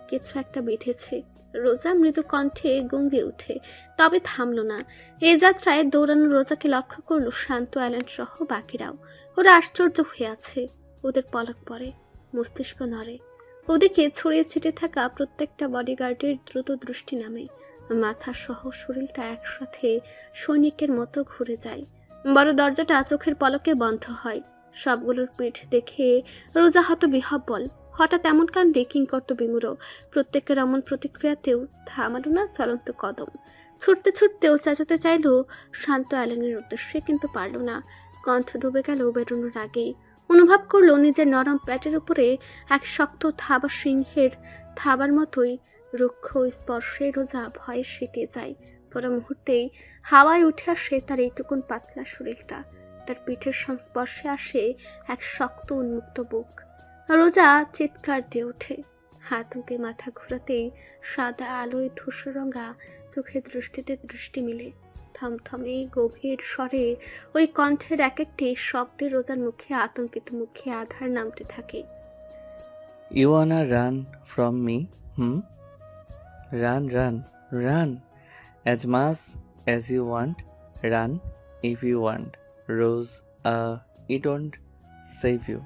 কিছু একটা বেঁধেছে। রোজা মৃদু কণ্ঠে গঙ্গে উঠে, তবে থামল না। এ যাত্রায় দৌড়ানো রোজাকে লক্ষ্য করল শান্ত, অ্যালেন সহ বাকিরাও। ওরা আশ্চর্য হয়ে আছে। ওদের পলক পড়ে, মস্তিষ্ক নড়ে। ওদিকে ছড়িয়ে ছিটে থাকা প্রত্যেকটা বডিগার্ডের দ্রুত দৃষ্টি নামে। মাথা সহ শরীরটা একসাথে সৈনিকের মতো ঘুরে যায়। বড় দরজাটা চোখের পলকে বন্ধ হয়। সবগুলোর পিঠ দেখে রোজা হতবিহ্বল। হঠাৎ এমন কাণ্ডে কিংকর্ত বিমূঢ়। প্রত্যেকের এমন প্রতিক্রিয়াতেও থামালো না চলন্ত কদম। ছুটতে ছুটতেও চেঁচাতে চাইল শান্ত অ্যালেনের উদ্দেশ্যে, কিন্তু পারল না। কণ্ঠ ডুবে গেল বেরোনোর আগেই। অনুভব করলো নিজের নরম প্যাটের উপরে এক শক্ত থাবা, সিংহের থাবার মতোই রুক্ষ স্পর্শে রোজা ভয়ে সেটে যায়। পরে মুহূর্তেই হাওয়ায় উঠে আসে তার এইটুকুন পাতলা শরীরটা। তার পিঠের সংস্পর্শে আসে এক শক্ত উন্মুক্ত বুক। রোজা চিৎকার দিয়ে ওঠে। হাত উঁকে মাথা ঘোরাতেই সাদা আলোয় ধূসরঙা চোখের দৃষ্টিতে দৃষ্টি মিলে। থমথমে গভীর স্বরে ওই কণ্ঠের এক একটি শব্দে রোজার মুখে আতঙ্কিত মুখে আধার নামতে থাকে। You wanna run from me? Run run run as much as you want. Run if you want. Rose, it won't save you.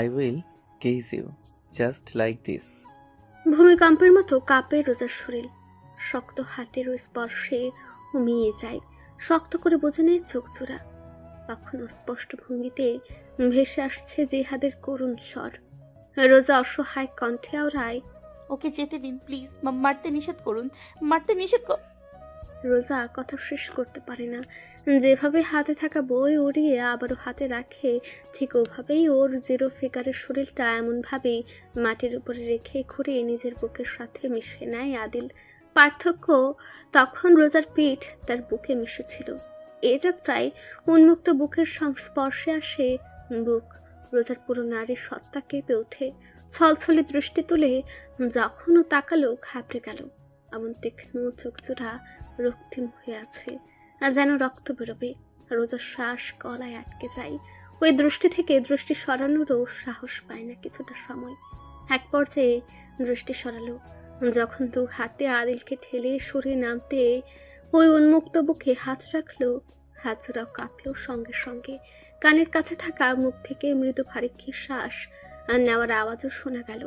I will kiss you just like this. ভূমিকম্পের মতো কাঁপে রোজার শরীর। শক্ত হাতের ওই স্পর্শে হুমিয়ে যায়। শক্ত করে বোঝে নেয় চোখ জোড়া। কখনো স্পষ্ট ভঙ্গিতে ভেসে আসছে জিহাদের করুণ স্বর। রোজা অসহায় কণ্ঠে আওড়ায়, ওকে যেতে দিন প্লিজ, মারতে নিষেধ করুন, মারতে নিষেধ রোজা কথা শেষ করতে পারে না। যেভাবে হাতে থাকা বই উড়িয়ে আবারও হাতে রাখে, ঠিক ওভাবেই ওর জিরো ফিগারের শরীরটা এমনভাবেই মাটির উপরে রেখে ঘুরে নিজের বুকের সাথে মিশে নেয় আদিল। পার্থক্য, তখন রোজার পিঠ তার বুকে মিশেছিল। এ যাত্রায় উন্মুক্ত বুকের সংস্পর্শে আসে বুক। রোজার পুরো নারীর সত্তা কেঁপে ওঠে। ছলছলে দৃষ্টি তুলে যখন ও তাকালো, ঘাবড়ে গেল। এমন তীক্ষ্ণ চোখ জোড়া রক্তিম হয়ে আছে। যেন রক্ত বেরোবে। রোজার শ্বাস গলায় আটকে যায়। ওই দৃষ্টি থেকে দৃষ্টি সরানোরও সাহস পায় না কিছুটা সময়। এক পর্যায়ে দৃষ্টি সরালো যখন দু হাতে আদিলকে ঠেলে সরিয়ে নামতে ওই উন্মুক্ত বুকে হাত রাখলো। হাত জোড়াও কাঁপলো সঙ্গে সঙ্গে। কানের কাছে থাকা মুখ থেকে মৃদু ভারী শ্বাস আর নেওয়ার আওয়াজও শোনা গেল।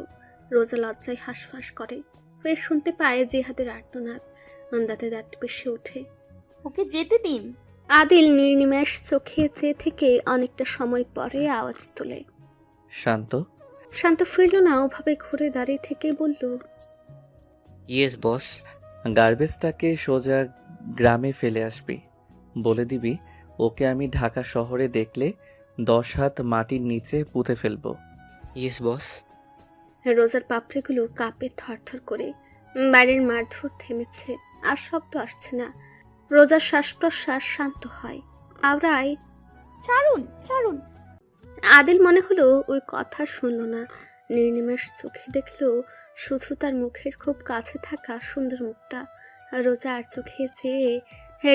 রোজা লজ্জায় হাঁসফাঁস করে। ফের শুনতে পায় জিহাদের আর্তনাদ। দাঁতে দাঁত পিষে ওঠে। ওকে যেতে দিন। আদিল নির্নিমেষ চোখে চেয়ে থেকে অনেকটা সময় পরে আওয়াজ তোলে। শান্ত। শান্ত ফিরল না, ওভাবে ঘুরে দাঁড়িয়ে থেকে বলল, ইয়েস বস। গার্বেজটাকে সোজা গ্রামে ফেলে আসবি। বলে দিবি ওকে আমি ঢাকা শহরে দেখলে 10 হাত মাটির নিচে পুঁতে ফেলবো। Yes boss. রোজার পাপড়িগুলো কাঁপে থরথর করে। বাইরের মারধর থেমেছে, আর শব্দ আসছে না। রোজার শ্বাস প্রশ্বাস শান্ত হয়। আওরায়, ছাড়ুন ছাড়ুন। আদিল মনে হলো ওই কথা শুনল না। নির্নিমেষ চোখে দেখলো শুধু তার মুখের খুব কাছে থাকা সুন্দর মুখটা। রোজা আর চোখে চেয়ে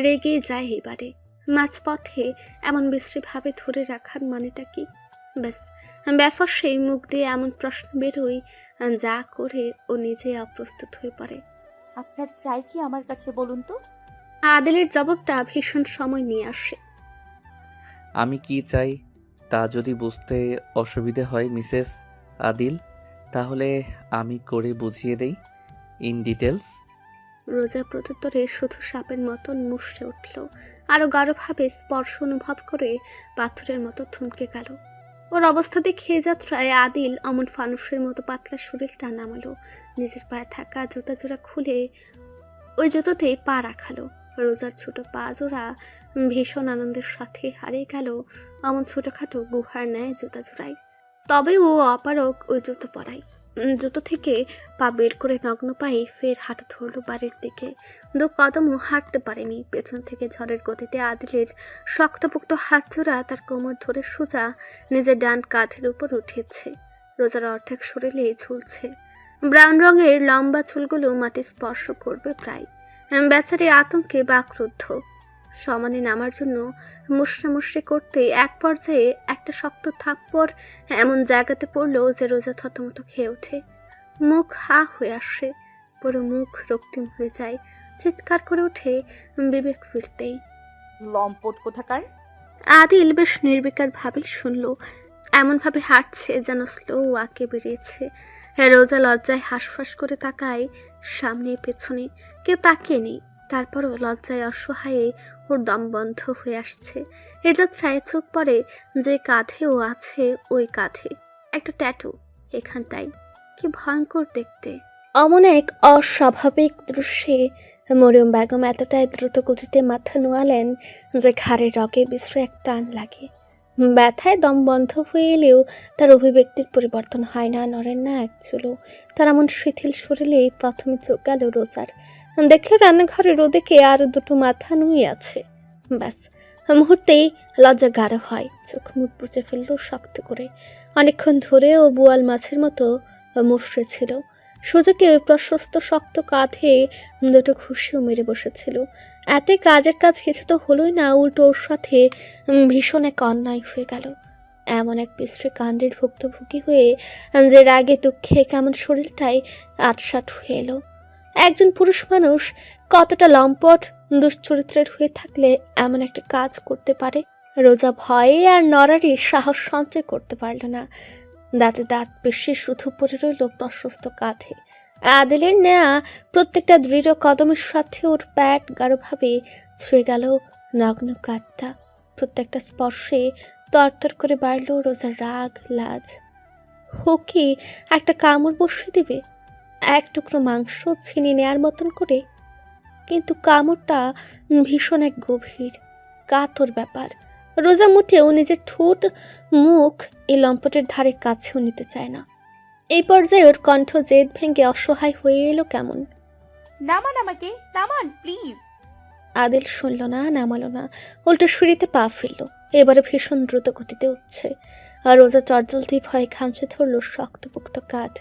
রেগে যায় এবারে। মাঝপথে এমন বিশ্রীভাবে ধরে রাখার মানেটা কি? ব্যাস, ব্যাপার সেই মুখ দিয়ে এমন প্রশ্ন বেরোয় যা করে ও নিজে অপ্রস্তুত হয়ে পড়ে। আপনার চাই কি আমার কাছে বলুন তো? আদিলের জবাবটা ভীষণ সময় নিয়ে আসে। আমি কি চাই তা যদি বুঝতে অসুবিধে হয় মিসেস আদিল, তাহলে আমি করে বুঝিয়ে দেই ইন ডিটেলস। রোজা প্রত্যুত্তরে শুধু সাপের মতন মুষড়ে উঠল। আরো গাঢ়ভাবে স্পর্শ অনুভব করে পাথরের মতো থমকে গেল। ওর অবস্থা দেখে যাত্রায় আদিল অমন ফানুসের মতো পাতলা শরীরটা নামালো। নিজের পায়ে থাকা জুতা জোড়া খুলে ওই জুতোতেই পা রাখালো। রোজার ছোট পা জোড়া ভীষণ আনন্দের সাথে হারিয়ে গেল অমন ছোটখাটো গুহার ন্যায় জুতা জোড়ায়। তবে ও অপারক ওই জুতো পরায়। জুতো থেকে পা বের করে নগ্ন পায়ে ফের হাঁটা ধরল বাড়ির দিকে। 2 কদমও হাঁটতে পারেনি। পেছন থেকে ঝড়ের গতিতে আদিলের শক্তপোক্ত হাত জোড়া তার কোমর ধরে সোজা নিজের ডান কাঁধের উপর উঠেছে। রোজার অর্ধেক শরীরে ঝুলছে। ব্রাউন রঙের লম্বা চুলগুলো মাটি স্পর্শ করবে প্রায়। বেচারি আতঙ্কে বাকরুদ্ধ। সমানে নামার জন্য মুশড়ে করতে এক পর্যায়ে একটা শক্ত থাপ্পড় এমন জায়গাতে পড়ল যে রোজা থতমত খেয়ে ওঠে। মুখ হা হয়ে আসে, পুরো মুখ রক্তিম হয়ে যায়। চিৎকার করে ওঠে বিবেক ফিরতেই। লম্পট কোথাকার! আদিল বেশ নির্বিকার ভাবে শুনল। এমনভাবে হাঁটছে যেন স্লো ওয়াকে বেরিয়েছে। রোজা লজ্জায় হাঁসফাঁস করে তাকায় সামনে পেছনে। কেউ তাকিয়ে নেই। তারপরও লজ্জায় অসহায়ে ওর দম বন্ধ হয়ে আসছে। এ যাত্রায় চোখ পড়ে যে কাঁধে ও আছে ওই কাঁধে একটা ট্যাটু, এখানটাই। কি ভয়ঙ্কর দেখতে! অমন এক অস্বাভাবিক দৃশ্যে মরিয়ম বেগম এতটাই দ্রুত গতিতে মাথা নোয়ালেন যে ঘাড়ের রগে বিশ্র এক টান লাগে। ব্যথায় দম বন্ধ হয়ে এলেও তার অভিব্যক্তির পরিবর্তন হয় না, নড়েন না এক চুলও। তার এমন শিথিল শরীরে প্রথমে চোখ গেল রোজার। দেখলো রান্নাঘরে রোদেকে আর 2টো মাথা নুয়ে আছে। ব্যাস, মুহূর্তেই লজ্জা গাঢ় হয়। চোখ মুখ বুঝে ফেলল শক্ত করে। অনেকক্ষণ ধরে ও বোয়াল মাছের মতো মুষড়ে ছিল। সুযোগে ওই প্রশস্ত শক্ত কাঁধে 2টো ঘুষিও মেরে বসেছিল। এতে কাজের কাজ কিছু তো হলোই না, উল্টো ওর সাথে ভীষণ এক অন্যায় হয়ে গেল। এমন এক বিশ্রী কাণ্ডের ভুক্তভোগী হয়ে যে রাগে দুঃখে কেমন শরীরটাই আটসাট হয়ে এলো। একজন পুরুষ মানুষ কতটা লম্পট দুশ্চরিত্রের হয়ে থাকলে এমন একটা কাজ করতে পারে? রোজা ভয়ে আর নড়ারই সাহস সঞ্চয় করতে পারল না। দাঁতে দাঁত পিষে শুধু পড়ে রইল প্রশস্ত কাঁধে। আদিলের নেয়া প্রত্যেকটা দৃঢ় কদমের সাথে ওর প্যাট গাঢ়ভাবে ছুঁয়ে গেল নগ্ন কাঁধটা। প্রত্যেকটা স্পর্শে তরতর করে বাড়ল রোজার রাগ লাজ। কি একটা কামড় বসিয়ে দিবে, এক টুকরো মাংস ছিনিয়ে নেয়ার মতন করে। কিন্তু কামড়টা ভীষণ এক গভীর কাতর ব্যাপার। রোজা মোটেও নিজের ঠোঁট মুখ এই লম্পটের ধারে কাছেও নিতে চায় না। এই পর্যায়ে ওর কণ্ঠ জেদ ভেঙে অসহায় হয়ে এলো কেমন। নামান আমাকে, নামান প্লিজ। আদিল শুনল না, নামালো না, উল্টো সিঁড়িতে পা ফেলল। এবারে ভীষণ দ্রুত গতিতে উঠছে। আর রোজা চটজলদি ভয়ে খামচে ধরল শক্তপোক্ত কাঁধ।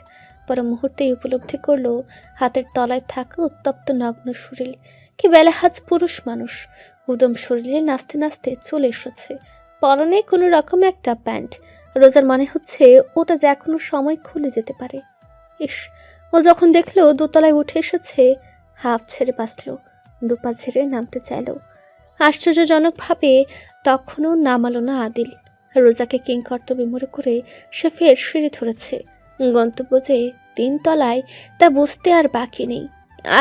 পরে মুহূর্তেই উপলব্ধি করলো হাতের তলায় থাকা উত্তপ্ত নগ্ন শরীর। কি বেলাহাজ পুরুষ মানুষ! উদম শরীরে নাচতে নাচতে চলে এসেছে, পরনে কোনো রকম একটা প্যান্ট। রোজার মনে হচ্ছে ওটা যে কোনো সময় খুলে যেতে পারে। ইস, ও যখন দেখলো দোতলায় উঠে এসেছে, হাফ ছেড়ে বাঁচল, দুপা ছেড়ে নামতে চাইল। আশ্চর্যজনকভাবে তখনও নামালো না আদিল। রোজাকে কিংকর্তব্যে মনে করে সে ফের সিঁড়ি ধরেছে। গন্তব্য যে 3 তলায় তা বুঝতে আর বাকি নেই।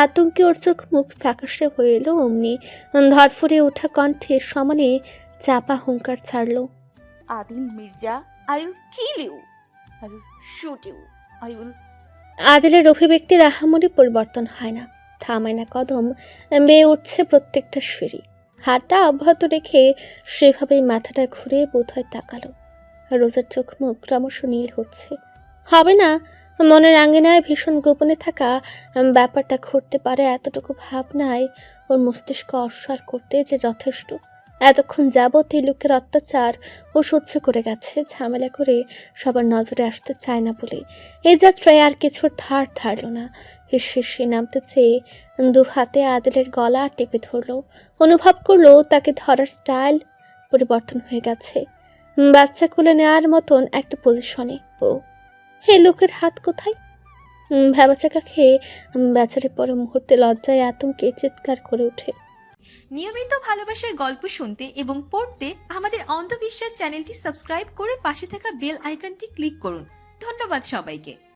আতঙ্কে ওর চোখ মুখ ফ্যাকাশে হয়ে এলো। অমনি ধরফরে ওঠা কণ্ঠে সমানে চাপা হুঙ্কার ছাড়ল। Adil Mirza, I will kill you, I will shoot you, I will. আদিলের অভিব্যক্তির আহামরি পরিবর্তন হয় না, থামায় না কদম, বেয়ে উঠছে প্রত্যেকটা সিঁড়ি। হাতটা অব্যাহত রেখে সেভাবেই মাথাটা ঘুরে বোধহয় তাকালো। রোজার চোখ মুখ ক্রমশ নীল হচ্ছে। হবে না, মনের আঙ্গিনায় ভীষণ গোপনে থাকা ব্যাপারটা ঘটতে পারে এতটুকু ভাবনায় ওর মস্তিষ্ক অস্বীকার করতে যে যথেষ্ট। এতক্ষণ যাবৎ এই লোকের অত্যাচার ও সহ্য করে গেছে, ঝামেলা করে সবার নজরে আসতে চায় না বলে এই যাত্রায় আর কিছুর ধার ধারল না। হিসে নামতে চেয়ে 2 হাতে আদিলের গলা টেপে ধরল। অনুভব করলো তাকে ধরার স্টাইল পরিবর্তন হয়ে গেছে, বাচ্চা কোলে নেওয়ার মতন একটা পজিশনে। ও হে লোকের হাত কোথায়? ভ্যাবাচাকা খেয়ে বেচারে পরে মুহূর্তে লজ্জায় আতঙ্কে চিৎকার করে ওঠে। নিয়মিত ভালোবাসার গল্প শুনতে এবং পড়তে আমাদের অন্ধবিশ্বাস চ্যানেলটি সাবস্ক্রাইব করে পাশে থাকা বেল আইকনটি ক্লিক করুন। ধন্যবাদ সবাইকে।